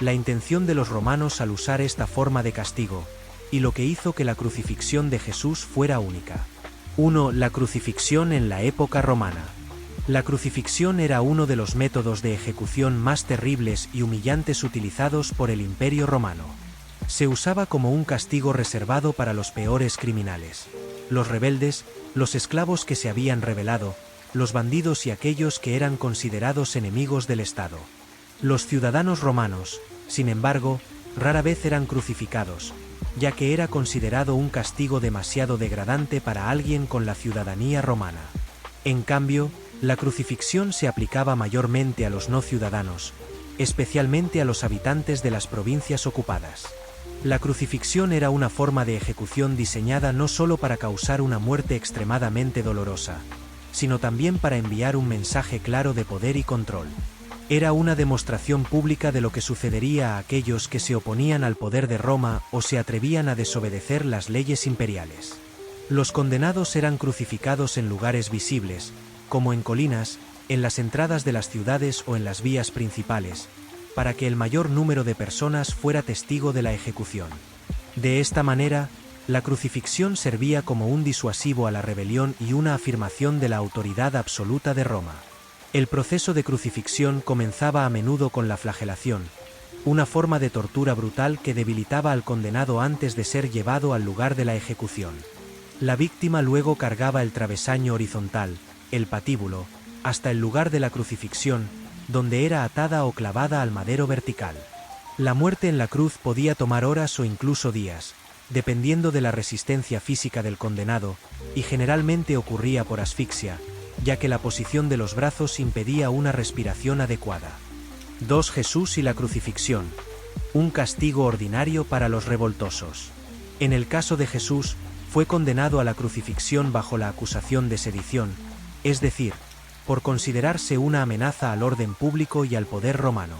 la intención de los romanos al usar esta forma de castigo, y lo que hizo que la crucifixión de Jesús fuera única. 1. La crucifixión en la época romana. La crucifixión era uno de los métodos de ejecución más terribles y humillantes utilizados por el Imperio Romano. Se usaba como un castigo reservado para los peores criminales: los rebeldes, los esclavos que se habían rebelado, los bandidos y aquellos que eran considerados enemigos del Estado. Los ciudadanos romanos, sin embargo, rara vez eran crucificados, ya que era considerado un castigo demasiado degradante para alguien con la ciudadanía romana. En cambio, la crucifixión se aplicaba mayormente a los no ciudadanos, especialmente a los habitantes de las provincias ocupadas. La crucifixión era una forma de ejecución diseñada no solo para causar una muerte extremadamente dolorosa, sino también para enviar un mensaje claro de poder y control. Era una demostración pública de lo que sucedería a aquellos que se oponían al poder de Roma o se atrevían a desobedecer las leyes imperiales. Los condenados eran crucificados en lugares visibles, como en colinas, en las entradas de las ciudades o en las vías principales, para que el mayor número de personas fuera testigo de la ejecución. De esta manera, la crucifixión servía como un disuasivo a la rebelión y una afirmación de la autoridad absoluta de Roma. El proceso de crucifixión comenzaba a menudo con la flagelación, una forma de tortura brutal que debilitaba al condenado antes de ser llevado al lugar de la ejecución. La víctima luego cargaba el travesaño horizontal, el patíbulo, hasta el lugar de la crucifixión, donde era atada o clavada al madero vertical. La muerte en la cruz podía tomar horas o incluso días, dependiendo de la resistencia física del condenado, y generalmente ocurría por asfixia, ya que la posición de los brazos impedía una respiración adecuada. 2. Jesús y la crucifixión. Un castigo ordinario para los revoltosos. En el caso de Jesús, fue condenado a la crucifixión bajo la acusación de sedición, es decir, por considerarse una amenaza al orden público y al poder romano.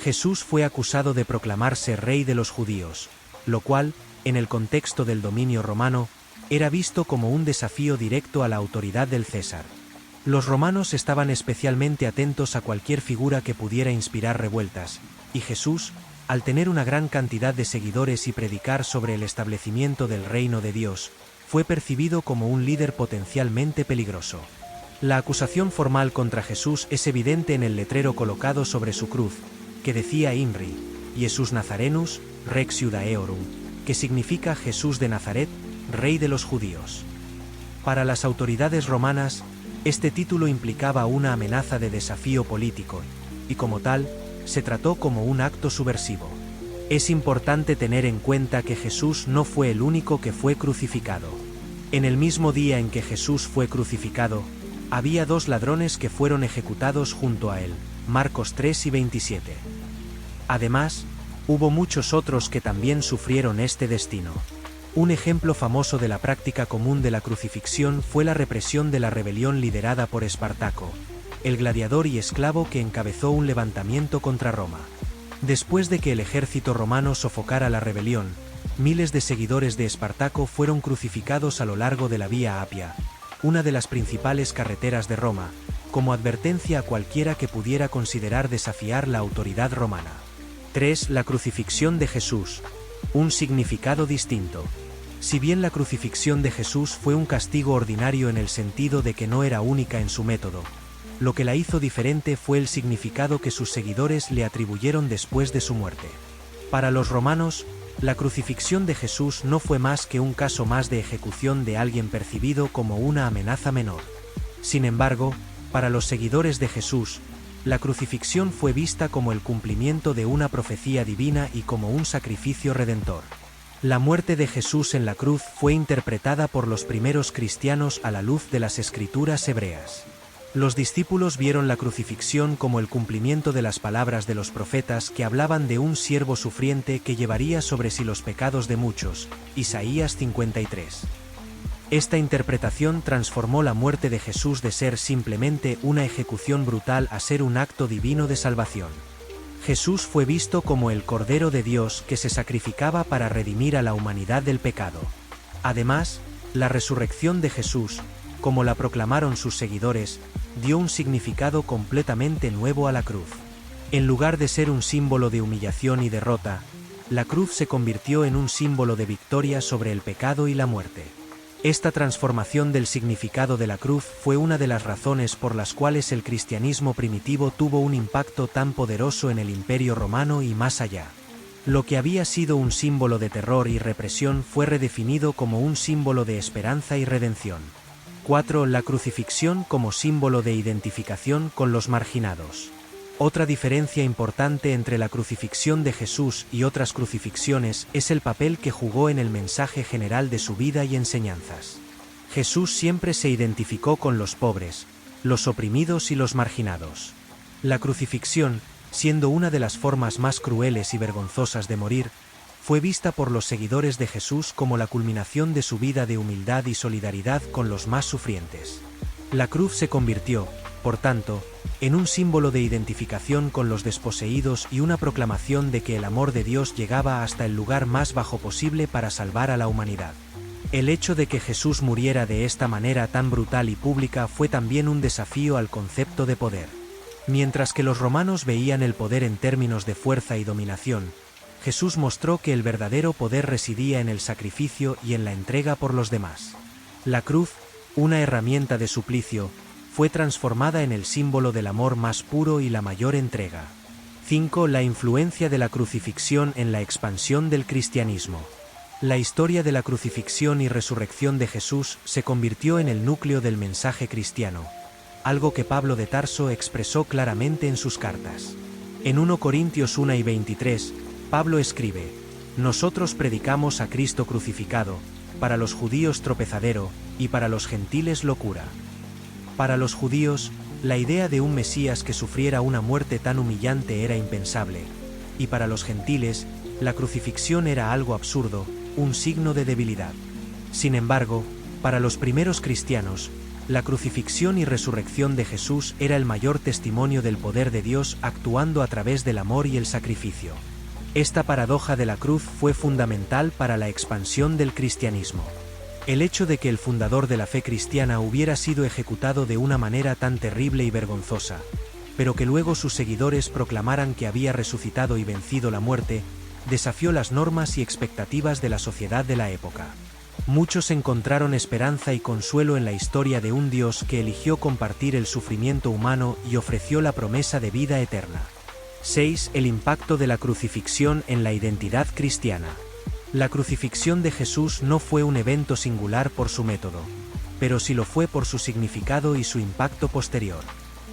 Jesús fue acusado de proclamarse rey de los judíos, lo cual, en el contexto del dominio romano, era visto como un desafío directo a la autoridad del César. Los romanos estaban especialmente atentos a cualquier figura que pudiera inspirar revueltas, y Jesús, al tener una gran cantidad de seguidores y predicar sobre el establecimiento del reino de Dios, fue percibido como un líder potencialmente peligroso. La acusación formal contra Jesús es evidente en el letrero colocado sobre su cruz, que decía INRI, Jesus Nazarenus, Rex Judaeorum, que significa Jesús de Nazaret, Rey de los Judíos. Para las autoridades romanas, este título implicaba una amenaza de desafío político, y como tal, se trató como un acto subversivo. Es importante tener en cuenta que Jesús no fue el único que fue crucificado. En el mismo día en que Jesús fue crucificado, había 2 ladrones que fueron ejecutados junto a él, Marcos 3 y 27. Además, hubo muchos otros que también sufrieron este destino. Un ejemplo famoso de la práctica común de la crucifixión fue la represión de la rebelión liderada por Espartaco, el gladiador y esclavo que encabezó un levantamiento contra Roma. Después de que el ejército romano sofocara la rebelión, miles de seguidores de Espartaco fueron crucificados a lo largo de la Vía Apia, una de las principales carreteras de Roma, como advertencia a cualquiera que pudiera considerar desafiar la autoridad romana. 3. La crucifixión de Jesús. Un significado distinto. Si bien la crucifixión de Jesús fue un castigo ordinario en el sentido de que no era única en su método, lo que la hizo diferente fue el significado que sus seguidores le atribuyeron después de su muerte. Para los romanos, la crucifixión de Jesús no fue más que un caso más de ejecución de alguien percibido como una amenaza menor. Sin embargo, para los seguidores de Jesús, la crucifixión fue vista como el cumplimiento de una profecía divina y como un sacrificio redentor. La muerte de Jesús en la cruz fue interpretada por los primeros cristianos a la luz de las escrituras hebreas. Los discípulos vieron la crucifixión como el cumplimiento de las palabras de los profetas que hablaban de un siervo sufriente que llevaría sobre sí los pecados de muchos, Isaías 53. Esta interpretación transformó la muerte de Jesús de ser simplemente una ejecución brutal a ser un acto divino de salvación. Jesús fue visto como el Cordero de Dios que se sacrificaba para redimir a la humanidad del pecado. Además, la resurrección de Jesús, como la proclamaron sus seguidores, dio un significado completamente nuevo a la cruz. En lugar de ser un símbolo de humillación y derrota, la cruz se convirtió en un símbolo de victoria sobre el pecado y la muerte. Esta transformación del significado de la cruz fue una de las razones por las cuales el cristianismo primitivo tuvo un impacto tan poderoso en el Imperio Romano y más allá. Lo que había sido un símbolo de terror y represión fue redefinido como un símbolo de esperanza y redención. 4. La crucifixión como símbolo de identificación con los marginados. Otra diferencia importante entre la crucifixión de Jesús y otras crucifixiones es el papel que jugó en el mensaje general de su vida y enseñanzas. Jesús siempre se identificó con los pobres, los oprimidos y los marginados. La crucifixión, siendo una de las formas más crueles y vergonzosas de morir, fue vista por los seguidores de Jesús como la culminación de su vida de humildad y solidaridad con los más sufrientes. La cruz se convirtió, por tanto, en un símbolo de identificación con los desposeídos y una proclamación de que el amor de Dios llegaba hasta el lugar más bajo posible para salvar a la humanidad. El hecho de que Jesús muriera de esta manera tan brutal y pública fue también un desafío al concepto de poder. Mientras que los romanos veían el poder en términos de fuerza y dominación, Jesús mostró que el verdadero poder residía en el sacrificio y en la entrega por los demás. La cruz, una herramienta de suplicio, fue transformada en el símbolo del amor más puro y la mayor entrega. 5. La influencia de la crucifixión en la expansión del cristianismo. La historia de la crucifixión y resurrección de Jesús se convirtió en el núcleo del mensaje cristiano, algo que Pablo de Tarso expresó claramente en sus cartas. En 1 Corintios 1 y 23, Pablo escribe: «Nosotros predicamos a Cristo crucificado, para los judíos tropezadero, y para los gentiles locura». Para los judíos, la idea de un Mesías que sufriera una muerte tan humillante era impensable, y para los gentiles, la crucifixión era algo absurdo, un signo de debilidad. Sin embargo, para los primeros cristianos, la crucifixión y resurrección de Jesús era el mayor testimonio del poder de Dios actuando a través del amor y el sacrificio. Esta paradoja de la cruz fue fundamental para la expansión del cristianismo. El hecho de que el fundador de la fe cristiana hubiera sido ejecutado de una manera tan terrible y vergonzosa, pero que luego sus seguidores proclamaran que había resucitado y vencido la muerte, desafió las normas y expectativas de la sociedad de la época. Muchos encontraron esperanza y consuelo en la historia de un Dios que eligió compartir el sufrimiento humano y ofreció la promesa de vida eterna. 6. El impacto de la crucifixión en la identidad cristiana. La crucifixión de Jesús no fue un evento singular por su método, pero sí lo fue por su significado y su impacto posterior.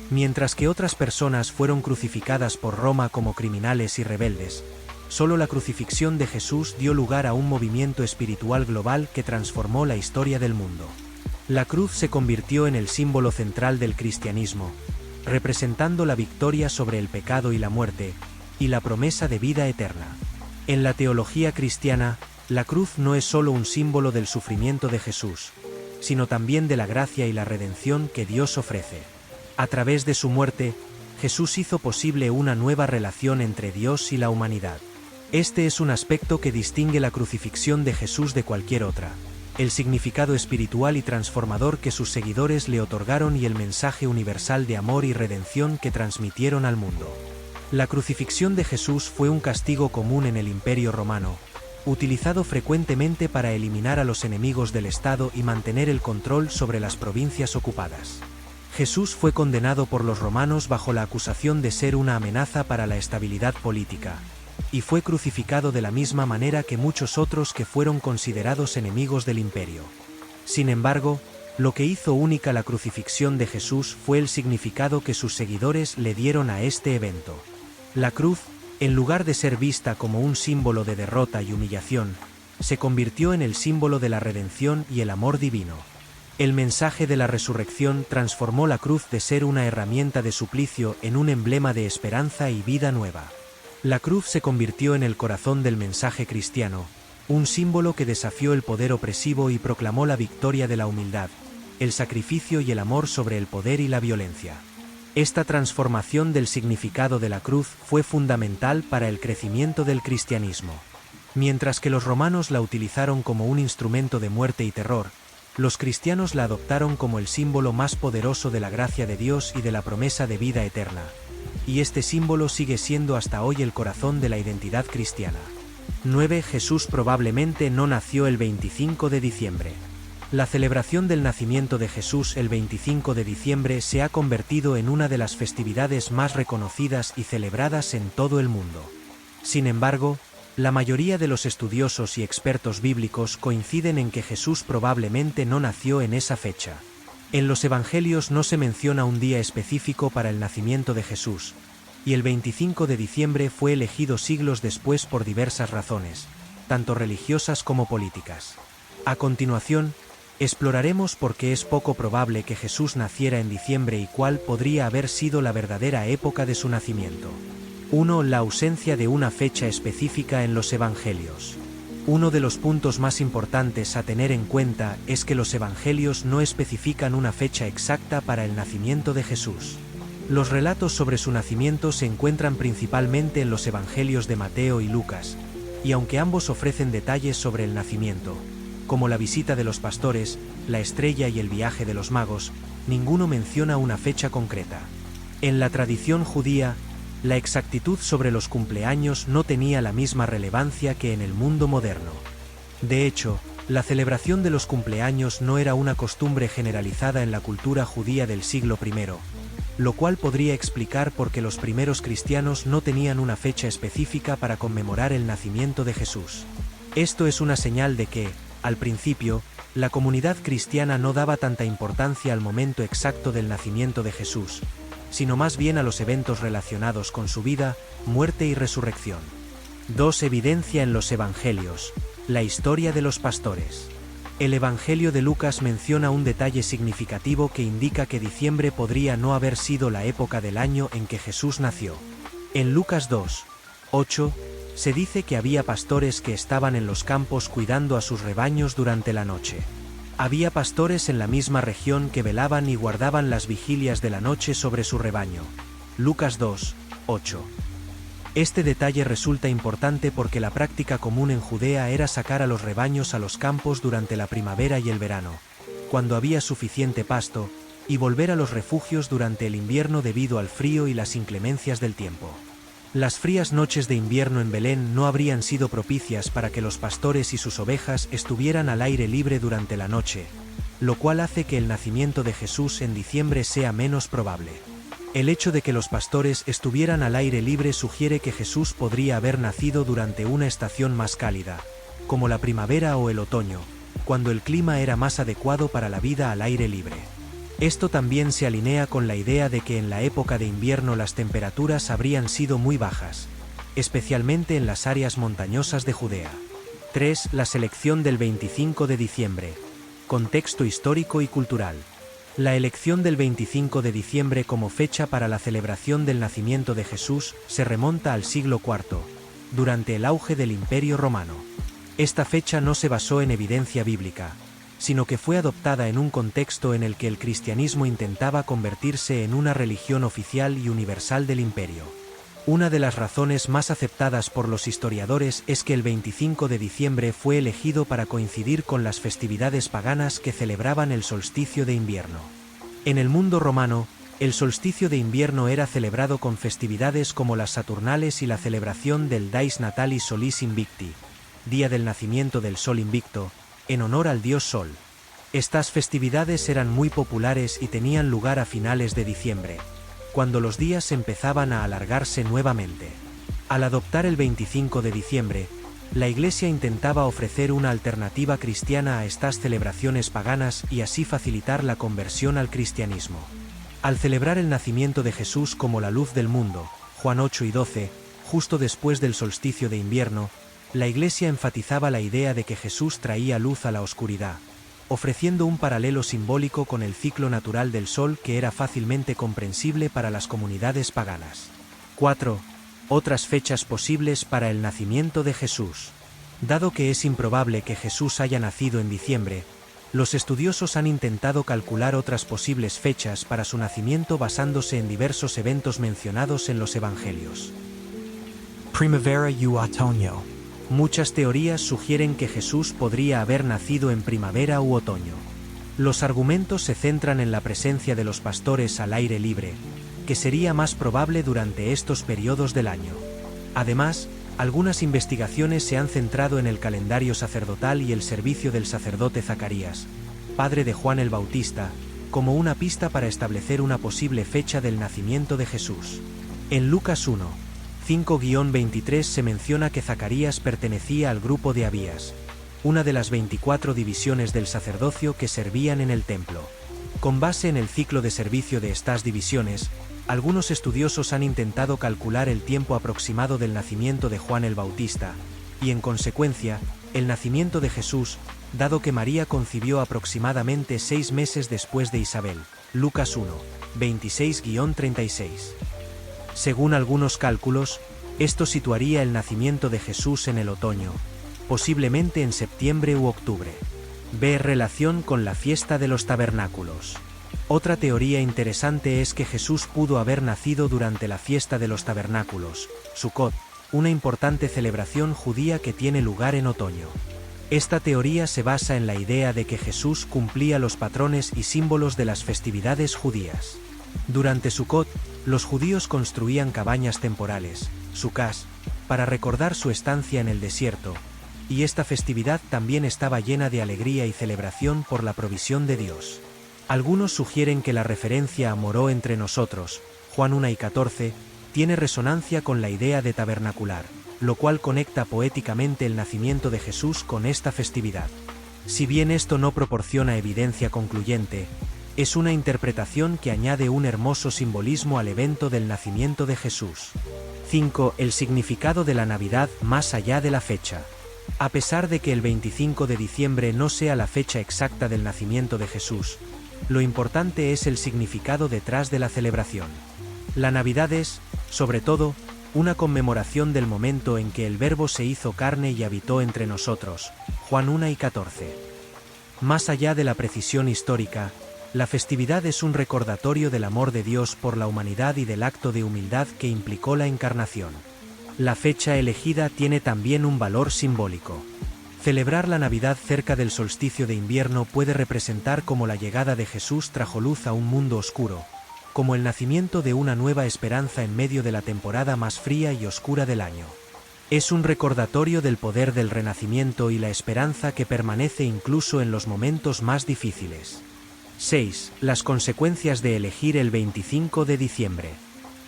Mientras que otras personas fueron crucificadas por Roma como criminales y rebeldes, solo la crucifixión de Jesús dio lugar a un movimiento espiritual global que transformó la historia del mundo. La cruz se convirtió en el símbolo central del cristianismo, representando la victoria sobre el pecado y la muerte, y la promesa de vida eterna. En la teología cristiana, la cruz no es solo un símbolo del sufrimiento de Jesús, sino también de la gracia y la redención que Dios ofrece. A través de su muerte, Jesús hizo posible una nueva relación entre Dios y la humanidad. Este es un aspecto que distingue la crucifixión de Jesús de cualquier otra: el significado espiritual y transformador que sus seguidores le otorgaron y el mensaje universal de amor y redención que transmitieron al mundo. La crucifixión de Jesús fue un castigo común en el Imperio Romano, utilizado frecuentemente para eliminar a los enemigos del Estado y mantener el control sobre las provincias ocupadas. Jesús fue condenado por los romanos bajo la acusación de ser una amenaza para la estabilidad política, y fue crucificado de la misma manera que muchos otros que fueron considerados enemigos del imperio. Sin embargo, lo que hizo única la crucifixión de Jesús fue el significado que sus seguidores le dieron a este evento. La cruz, en lugar de ser vista como un símbolo de derrota y humillación, se convirtió en el símbolo de la redención y el amor divino. El mensaje de la resurrección transformó la cruz de ser una herramienta de suplicio en un emblema de esperanza y vida nueva. La cruz se convirtió en el corazón del mensaje cristiano, un símbolo que desafió el poder opresivo y proclamó la victoria de la humildad, el sacrificio y el amor sobre el poder y la violencia. Esta transformación del significado de la cruz fue fundamental para el crecimiento del cristianismo. Mientras que los romanos la utilizaron como un instrumento de muerte y terror, los cristianos la adoptaron como el símbolo más poderoso de la gracia de Dios y de la promesa de vida eterna. Y este símbolo sigue siendo hasta hoy el corazón de la identidad cristiana. 9. Jesús probablemente no nació el 25 de diciembre. La celebración del nacimiento de Jesús el 25 de diciembre se ha convertido en una de las festividades más reconocidas y celebradas en todo el mundo. Sin embargo, la mayoría de los estudiosos y expertos bíblicos coinciden en que Jesús probablemente no nació en esa fecha. En los evangelios no se menciona un día específico para el nacimiento de Jesús, y el 25 de diciembre fue elegido siglos después por diversas razones, tanto religiosas como políticas. A continuación, exploraremos por qué es poco probable que Jesús naciera en diciembre y cuál podría haber sido la verdadera época de su nacimiento. 1. La ausencia de una fecha específica en los evangelios. Uno de los puntos más importantes a tener en cuenta es que los evangelios no especifican una fecha exacta para el nacimiento de Jesús. Los relatos sobre su nacimiento se encuentran principalmente en los evangelios de Mateo y Lucas, y aunque ambos ofrecen detalles sobre el nacimiento, como la visita de los pastores, la estrella y el viaje de los magos, ninguno menciona una fecha concreta. En la tradición judía, la exactitud sobre los cumpleaños no tenía la misma relevancia que en el mundo moderno. De hecho, la celebración de los cumpleaños no era una costumbre generalizada en la cultura judía del siglo I, lo cual podría explicar por qué los primeros cristianos no tenían una fecha específica para conmemorar el nacimiento de Jesús. Esto es una señal de que, al principio, la comunidad cristiana no daba tanta importancia al momento exacto del nacimiento de Jesús, sino más bien a los eventos relacionados con su vida, muerte y resurrección. 2. Evidencia en los evangelios. La historia de los pastores. El Evangelio de Lucas menciona un detalle significativo que indica que diciembre podría no haber sido la época del año en que Jesús nació. En Lucas 2:8, se dice que había pastores que estaban en los campos cuidando a sus rebaños durante la noche. Había pastores en la misma región que velaban y guardaban las vigilias de la noche sobre su rebaño. Lucas 2:8. Este detalle resulta importante porque la práctica común en Judea era sacar a los rebaños a los campos durante la primavera y el verano, cuando había suficiente pasto, y volver a los refugios durante el invierno debido al frío y las inclemencias del tiempo. Las frías noches de invierno en Belén no habrían sido propicias para que los pastores y sus ovejas estuvieran al aire libre durante la noche, lo cual hace que el nacimiento de Jesús en diciembre sea menos probable. El hecho de que los pastores estuvieran al aire libre sugiere que Jesús podría haber nacido durante una estación más cálida, como la primavera o el otoño, cuando el clima era más adecuado para la vida al aire libre. Esto también se alinea con la idea de que en la época de invierno las temperaturas habrían sido muy bajas, especialmente en las áreas montañosas de Judea. 3. La selección del 25 de diciembre. Contexto histórico y cultural. La elección del 25 de diciembre como fecha para la celebración del nacimiento de Jesús se remonta al siglo IV, durante el auge del Imperio Romano. Esta fecha no se basó en evidencia bíblica, sino que fue adoptada en un contexto en el que el cristianismo intentaba convertirse en una religión oficial y universal del imperio. Una de las razones más aceptadas por los historiadores es que el 25 de diciembre fue elegido para coincidir con las festividades paganas que celebraban el solsticio de invierno. En el mundo romano, el solsticio de invierno era celebrado con festividades como las Saturnales y la celebración del Dies Natalis Solis Invicti, día del nacimiento del Sol Invicto, en honor al dios Sol. Estas festividades eran muy populares y tenían lugar a finales de diciembre, cuando los días empezaban a alargarse nuevamente. Al adoptar el 25 de diciembre, la Iglesia intentaba ofrecer una alternativa cristiana a estas celebraciones paganas y así facilitar la conversión al cristianismo. Al celebrar el nacimiento de Jesús como la luz del mundo, Juan 8 y 12, justo después del solsticio de invierno, la Iglesia enfatizaba la idea de que Jesús traía luz a la oscuridad, ofreciendo un paralelo simbólico con el ciclo natural del Sol que era fácilmente comprensible para las comunidades paganas. 4. Otras fechas posibles para el nacimiento de Jesús. Dado que es improbable que Jesús haya nacido en diciembre, los estudiosos han intentado calcular otras posibles fechas para su nacimiento basándose en diversos eventos mencionados en los Evangelios. Primavera y otoño. Muchas teorías sugieren que Jesús podría haber nacido en primavera u otoño. Los argumentos se centran en la presencia de los pastores al aire libre, que sería más probable durante estos periodos del año. Además, algunas investigaciones se han centrado en el calendario sacerdotal y el servicio del sacerdote Zacarías, padre de Juan el Bautista, como una pista para establecer una posible fecha del nacimiento de Jesús. En Lucas 1, 5-23 se menciona que Zacarías pertenecía al grupo de Abías, una de las 24 divisiones del sacerdocio que servían en el templo. Con base en el ciclo de servicio de estas divisiones, algunos estudiosos han intentado calcular el tiempo aproximado del nacimiento de Juan el Bautista, y en consecuencia, el nacimiento de Jesús, dado que María concibió aproximadamente 6 meses después de Isabel. Lucas 1, 26-36. Según algunos cálculos, esto situaría el nacimiento de Jesús en el otoño, posiblemente en septiembre u octubre. B. Relación con la fiesta de los tabernáculos. Otra teoría interesante es que Jesús pudo haber nacido durante la fiesta de los tabernáculos, Sukkot, una importante celebración judía que tiene lugar en otoño. Esta teoría se basa en la idea de que Jesús cumplía los patrones y símbolos de las festividades judías. Durante Sukkot, los judíos construían cabañas temporales, sukkás, para recordar su estancia en el desierto, y esta festividad también estaba llena de alegría y celebración por la provisión de Dios. Algunos sugieren que la referencia a moró entre nosotros, Juan 1 y 14, tiene resonancia con la idea de tabernacular, lo cual conecta poéticamente el nacimiento de Jesús con esta festividad. Si bien esto no proporciona evidencia concluyente, es una interpretación que añade un hermoso simbolismo al evento del nacimiento de Jesús. 5. El significado de la Navidad más allá de la fecha. A pesar de que el 25 de diciembre no sea la fecha exacta del nacimiento de Jesús, lo importante es el significado detrás de la celebración. La Navidad es, sobre todo, una conmemoración del momento en que el Verbo se hizo carne y habitó entre nosotros. Juan 1 y 14. Más allá de la precisión histórica, la festividad es un recordatorio del amor de Dios por la humanidad y del acto de humildad que implicó la encarnación. La fecha elegida tiene también un valor simbólico. Celebrar la Navidad cerca del solsticio de invierno puede representar cómo la llegada de Jesús trajo luz a un mundo oscuro, como el nacimiento de una nueva esperanza en medio de la temporada más fría y oscura del año. Es un recordatorio del poder del renacimiento y la esperanza que permanece incluso en los momentos más difíciles. 6. Las consecuencias de elegir el 25 de diciembre.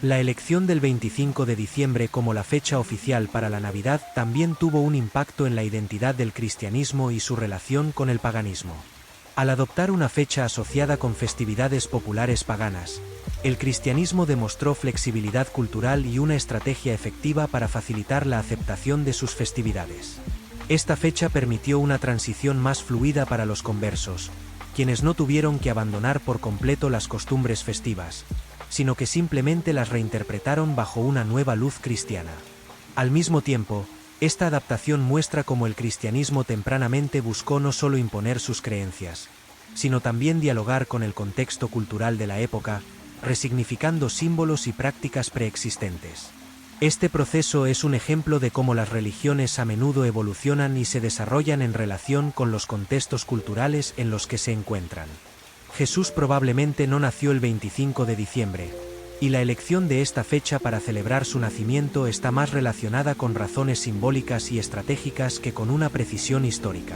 La elección del 25 de diciembre como la fecha oficial para la Navidad también tuvo un impacto en la identidad del cristianismo y su relación con el paganismo. Al adoptar una fecha asociada con festividades populares paganas, el cristianismo demostró flexibilidad cultural y una estrategia efectiva para facilitar la aceptación de sus festividades. Esta fecha permitió una transición más fluida para los conversos, quienes no tuvieron que abandonar por completo las costumbres festivas, sino que simplemente las reinterpretaron bajo una nueva luz cristiana. Al mismo tiempo, esta adaptación muestra cómo el cristianismo tempranamente buscó no solo imponer sus creencias, sino también dialogar con el contexto cultural de la época, resignificando símbolos y prácticas preexistentes. Este proceso es un ejemplo de cómo las religiones a menudo evolucionan y se desarrollan en relación con los contextos culturales en los que se encuentran. Jesús probablemente no nació el 25 de diciembre, y la elección de esta fecha para celebrar su nacimiento está más relacionada con razones simbólicas y estratégicas que con una precisión histórica.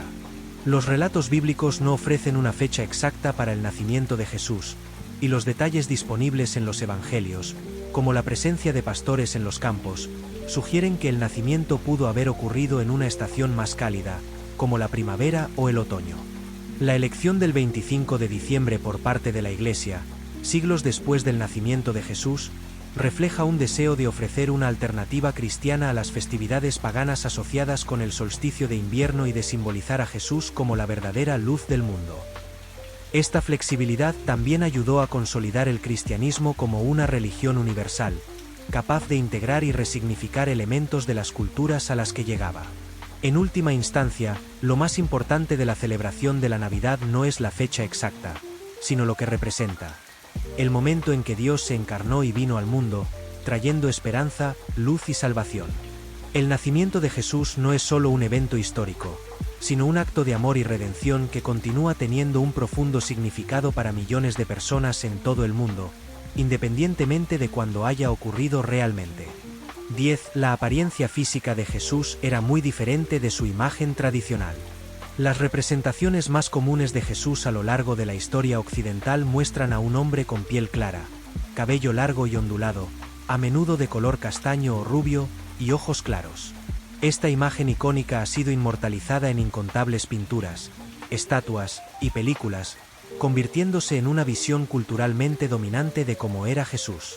Los relatos bíblicos no ofrecen una fecha exacta para el nacimiento de Jesús, y los detalles disponibles en los evangelios, como la presencia de pastores en los campos, sugieren que el nacimiento pudo haber ocurrido en una estación más cálida, como la primavera o el otoño. La elección del 25 de diciembre por parte de la Iglesia, siglos después del nacimiento de Jesús, refleja un deseo de ofrecer una alternativa cristiana a las festividades paganas asociadas con el solsticio de invierno y de simbolizar a Jesús como la verdadera luz del mundo. Esta flexibilidad también ayudó a consolidar el cristianismo como una religión universal, capaz de integrar y resignificar elementos de las culturas a las que llegaba. En última instancia, lo más importante de la celebración de la Navidad no es la fecha exacta, sino lo que representa. El momento en que Dios se encarnó y vino al mundo, trayendo esperanza, luz y salvación. El nacimiento de Jesús no es solo un evento histórico, sino un acto de amor y redención que continúa teniendo un profundo significado para millones de personas en todo el mundo, independientemente de cuándo haya ocurrido realmente. 10. La apariencia física de Jesús era muy diferente de su imagen tradicional. Las representaciones más comunes de Jesús a lo largo de la historia occidental muestran a un hombre con piel clara, cabello largo y ondulado, a menudo de color castaño o rubio, y ojos claros. Esta imagen icónica ha sido inmortalizada en incontables pinturas, estatuas y películas, convirtiéndose en una visión culturalmente dominante de cómo era Jesús.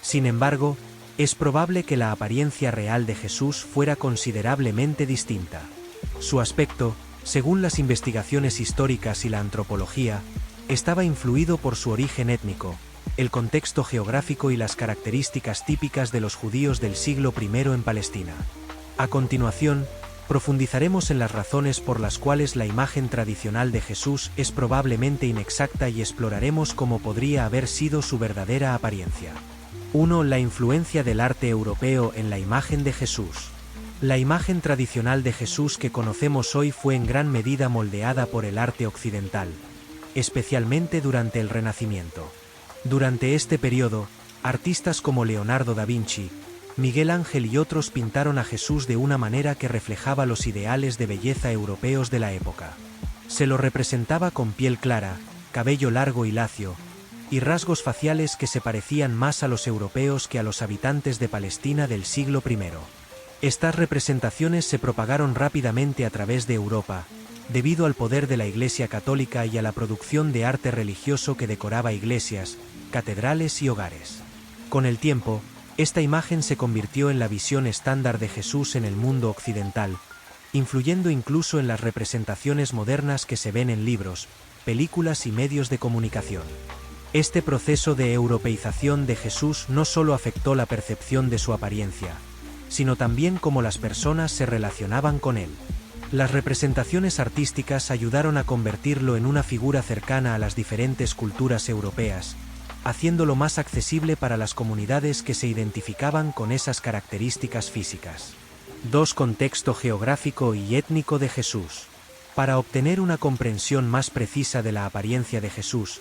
Sin embargo, es probable que la apariencia real de Jesús fuera considerablemente distinta. Su aspecto, según las investigaciones históricas y la antropología, estaba influido por su origen étnico, el contexto geográfico y las características típicas de los judíos del siglo I en Palestina. A continuación, profundizaremos en las razones por las cuales la imagen tradicional de Jesús es probablemente inexacta y exploraremos cómo podría haber sido su verdadera apariencia. 1. La influencia del arte europeo en la imagen de Jesús. La imagen tradicional de Jesús que conocemos hoy fue en gran medida moldeada por el arte occidental, especialmente durante el Renacimiento. Durante este periodo, artistas como Leonardo da Vinci, Miguel Ángel y otros pintaron a Jesús de una manera que reflejaba los ideales de belleza europeos de la época. Se lo representaba con piel clara, cabello largo y lacio, y rasgos faciales que se parecían más a los europeos que a los habitantes de Palestina del siglo I. Estas representaciones se propagaron rápidamente a través de Europa, debido al poder de la Iglesia Católica y a la producción de arte religioso que decoraba iglesias, catedrales y hogares. Con el tiempo, esta imagen se convirtió en la visión estándar de Jesús en el mundo occidental, influyendo incluso en las representaciones modernas que se ven en libros, películas y medios de comunicación. Este proceso de europeización de Jesús no solo afectó la percepción de su apariencia, sino también cómo las personas se relacionaban con él. Las representaciones artísticas ayudaron a convertirlo en una figura cercana a las diferentes culturas europeas, haciéndolo más accesible para las comunidades que se identificaban con esas características físicas. 2. Contexto geográfico y étnico de Jesús. Para obtener una comprensión más precisa de la apariencia de Jesús,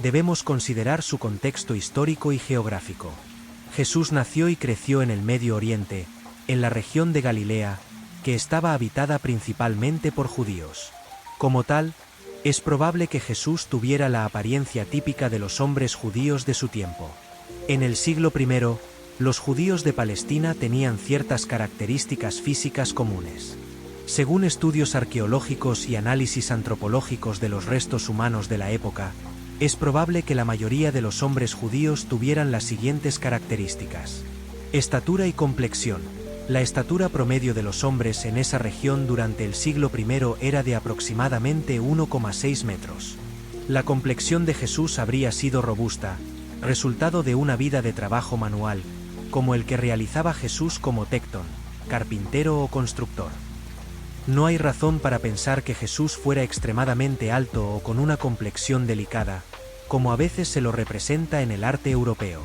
debemos considerar su contexto histórico y geográfico. Jesús nació y creció en el Medio Oriente, en la región de Galilea, que estaba habitada principalmente por judíos. Como tal, Es probable que Jesús tuviera la apariencia típica de los hombres judíos de su tiempo. En el siglo I, los judíos de Palestina tenían ciertas características físicas comunes. Según estudios arqueológicos y análisis antropológicos de los restos humanos de la época, es probable que la mayoría de los hombres judíos tuvieran las siguientes características. Estatura y complexión. La estatura promedio de los hombres en esa región durante el siglo I era de aproximadamente 1,6 metros. La complexión de Jesús habría sido robusta, resultado de una vida de trabajo manual, como el que realizaba Jesús como tectón, carpintero o constructor. No hay razón para pensar que Jesús fuera extremadamente alto o con una complexión delicada, como a veces se lo representa en el arte europeo.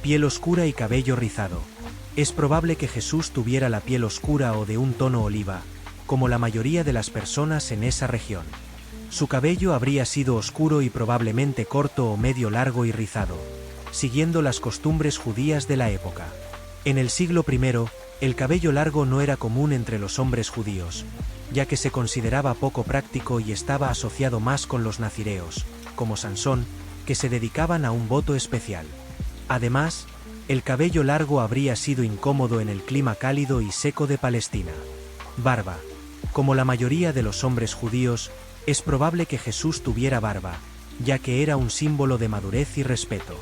Piel oscura y cabello rizado. Es probable que Jesús tuviera la piel oscura o de un tono oliva, como la mayoría de las personas en esa región. Su cabello habría sido oscuro y probablemente corto o medio largo y rizado, siguiendo las costumbres judías de la época. En el siglo I, el cabello largo no era común entre los hombres judíos, ya que se consideraba poco práctico y estaba asociado más con los nazireos, como Sansón, que se dedicaban a un voto especial. Además, el cabello largo habría sido incómodo en el clima cálido y seco de Palestina. Barba. Como la mayoría de los hombres judíos, es probable que Jesús tuviera barba, ya que era un símbolo de madurez y respeto.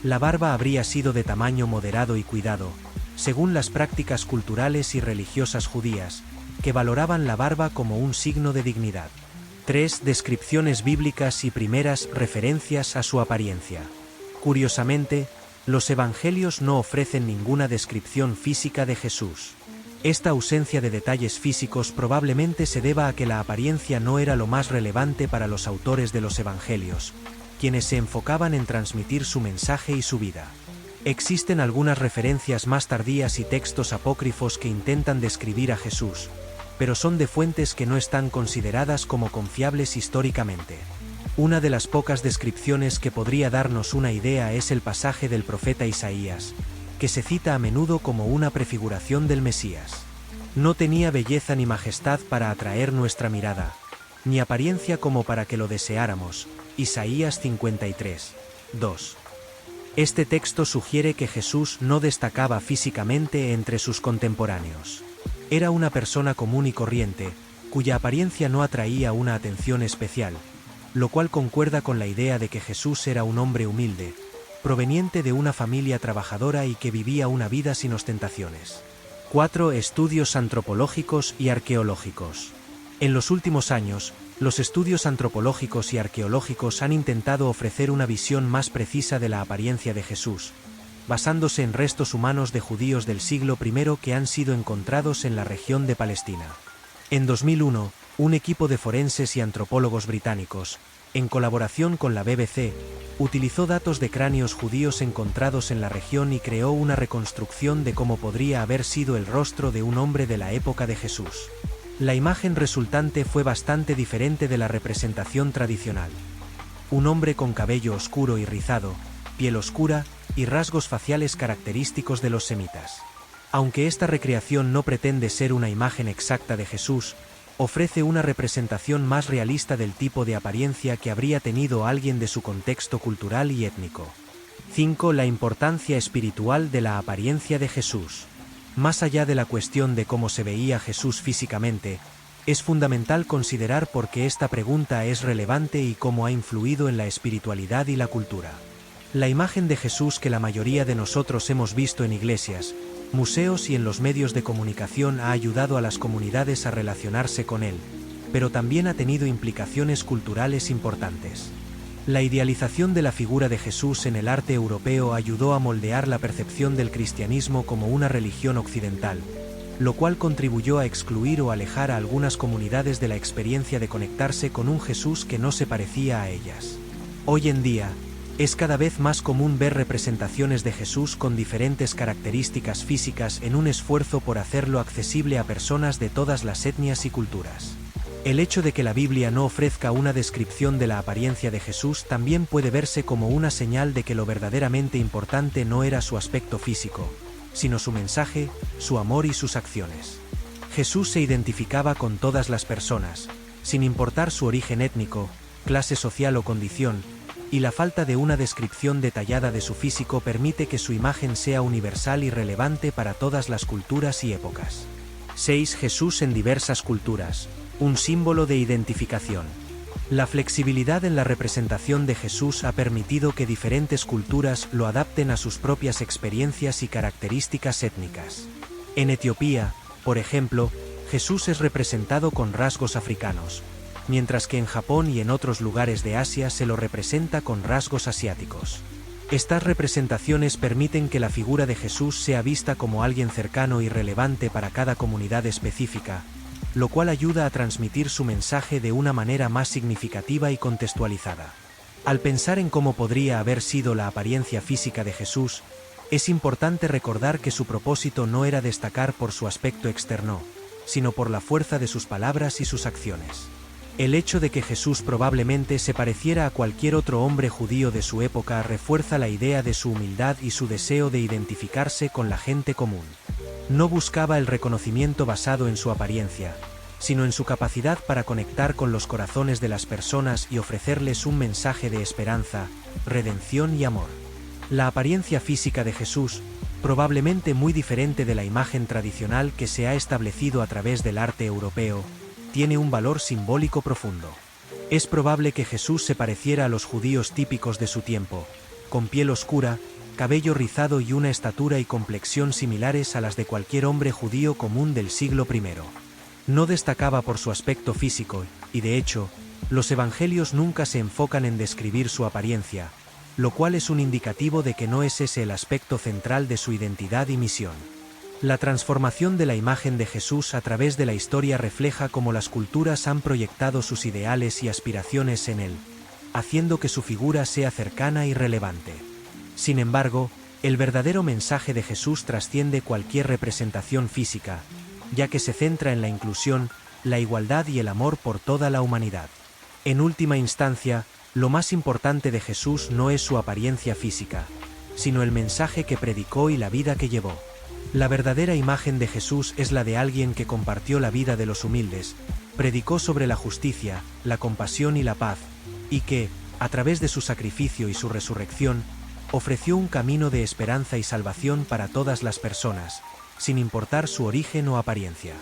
La barba habría sido de tamaño moderado y cuidado, según las prácticas culturales y religiosas judías, que valoraban la barba como un signo de dignidad. 3. Descripciones bíblicas y primeras referencias a su apariencia. Curiosamente, los evangelios no ofrecen ninguna descripción física de Jesús. Esta ausencia de detalles físicos probablemente se deba a que la apariencia no era lo más relevante para los autores de los evangelios, quienes se enfocaban en transmitir su mensaje y su vida. Existen algunas referencias más tardías y textos apócrifos que intentan describir a Jesús, pero son de fuentes que no están consideradas como confiables históricamente. Una de las pocas descripciones que podría darnos una idea es el pasaje del profeta Isaías, que se cita a menudo como una prefiguración del Mesías. No tenía belleza ni majestad para atraer nuestra mirada, ni apariencia como para que lo deseáramos. Isaías 53, 2. Este texto sugiere que Jesús no destacaba físicamente entre sus contemporáneos. Era una persona común y corriente, cuya apariencia no atraía una atención especial, lo cual concuerda con la idea de que Jesús era un hombre humilde, proveniente de una familia trabajadora y que vivía una vida sin ostentaciones. 4. Estudios antropológicos y arqueológicos. En los últimos años, los estudios antropológicos y arqueológicos han intentado ofrecer una visión más precisa de la apariencia de Jesús, basándose en restos humanos de judíos del siglo I que han sido encontrados en la región de Palestina. En 2001, un equipo de forenses y antropólogos británicos, en colaboración con la BBC, utilizó datos de cráneos judíos encontrados en la región y creó una reconstrucción de cómo podría haber sido el rostro de un hombre de la época de Jesús. La imagen resultante fue bastante diferente de la representación tradicional. Un hombre con cabello oscuro y rizado, piel oscura y rasgos faciales característicos de los semitas. Aunque esta recreación no pretende ser una imagen exacta de Jesús, ofrece una representación más realista del tipo de apariencia que habría tenido alguien de su contexto cultural y étnico. 5. La importancia espiritual de la apariencia de Jesús. Más allá de la cuestión de cómo se veía Jesús físicamente, es fundamental considerar por qué esta pregunta es relevante y cómo ha influido en la espiritualidad y la cultura. La imagen de Jesús que la mayoría de nosotros hemos visto en iglesias, museos y en los medios de comunicación ha ayudado a las comunidades a relacionarse con él, pero también ha tenido implicaciones culturales importantes. La idealización de la figura de Jesús en el arte europeo ayudó a moldear la percepción del cristianismo como una religión occidental, lo cual contribuyó a excluir o alejar a algunas comunidades de la experiencia de conectarse con un Jesús que no se parecía a ellas. Hoy en día, es cada vez más común ver representaciones de Jesús con diferentes características físicas en un esfuerzo por hacerlo accesible a personas de todas las etnias y culturas. El hecho de que la Biblia no ofrezca una descripción de la apariencia de Jesús también puede verse como una señal de que lo verdaderamente importante no era su aspecto físico, sino su mensaje, su amor y sus acciones. Jesús se identificaba con todas las personas, sin importar su origen étnico, clase social o condición, y la falta de una descripción detallada de su físico permite que su imagen sea universal y relevante para todas las culturas y épocas. 6. Jesús en diversas culturas, un símbolo de identificación. La flexibilidad en la representación de Jesús ha permitido que diferentes culturas lo adapten a sus propias experiencias y características étnicas. En Etiopía, por ejemplo, Jesús es representado con rasgos africanos, mientras que en Japón y en otros lugares de Asia se lo representa con rasgos asiáticos. Estas representaciones permiten que la figura de Jesús sea vista como alguien cercano y relevante para cada comunidad específica, lo cual ayuda a transmitir su mensaje de una manera más significativa y contextualizada. Al pensar en cómo podría haber sido la apariencia física de Jesús, es importante recordar que su propósito no era destacar por su aspecto externo, sino por la fuerza de sus palabras y sus acciones. El hecho de que Jesús probablemente se pareciera a cualquier otro hombre judío de su época refuerza la idea de su humildad y su deseo de identificarse con la gente común. No buscaba el reconocimiento basado en su apariencia, sino en su capacidad para conectar con los corazones de las personas y ofrecerles un mensaje de esperanza, redención y amor. La apariencia física de Jesús, probablemente muy diferente de la imagen tradicional que se ha establecido a través del arte europeo, tiene un valor simbólico profundo. Es probable que Jesús se pareciera a los judíos típicos de su tiempo, con piel oscura, cabello rizado y una estatura y complexión similares a las de cualquier hombre judío común del siglo I. No destacaba por su aspecto físico, y de hecho, los evangelios nunca se enfocan en describir su apariencia, lo cual es un indicativo de que no es ese el aspecto central de su identidad y misión. La transformación de la imagen de Jesús a través de la historia refleja cómo las culturas han proyectado sus ideales y aspiraciones en él, haciendo que su figura sea cercana y relevante. Sin embargo, el verdadero mensaje de Jesús trasciende cualquier representación física, ya que se centra en la inclusión, la igualdad y el amor por toda la humanidad. En última instancia, lo más importante de Jesús no es su apariencia física, sino el mensaje que predicó y la vida que llevó. La verdadera imagen de Jesús es la de alguien que compartió la vida de los humildes, predicó sobre la justicia, la compasión y la paz, y que, a través de su sacrificio y su resurrección, ofreció un camino de esperanza y salvación para todas las personas, sin importar su origen o apariencia.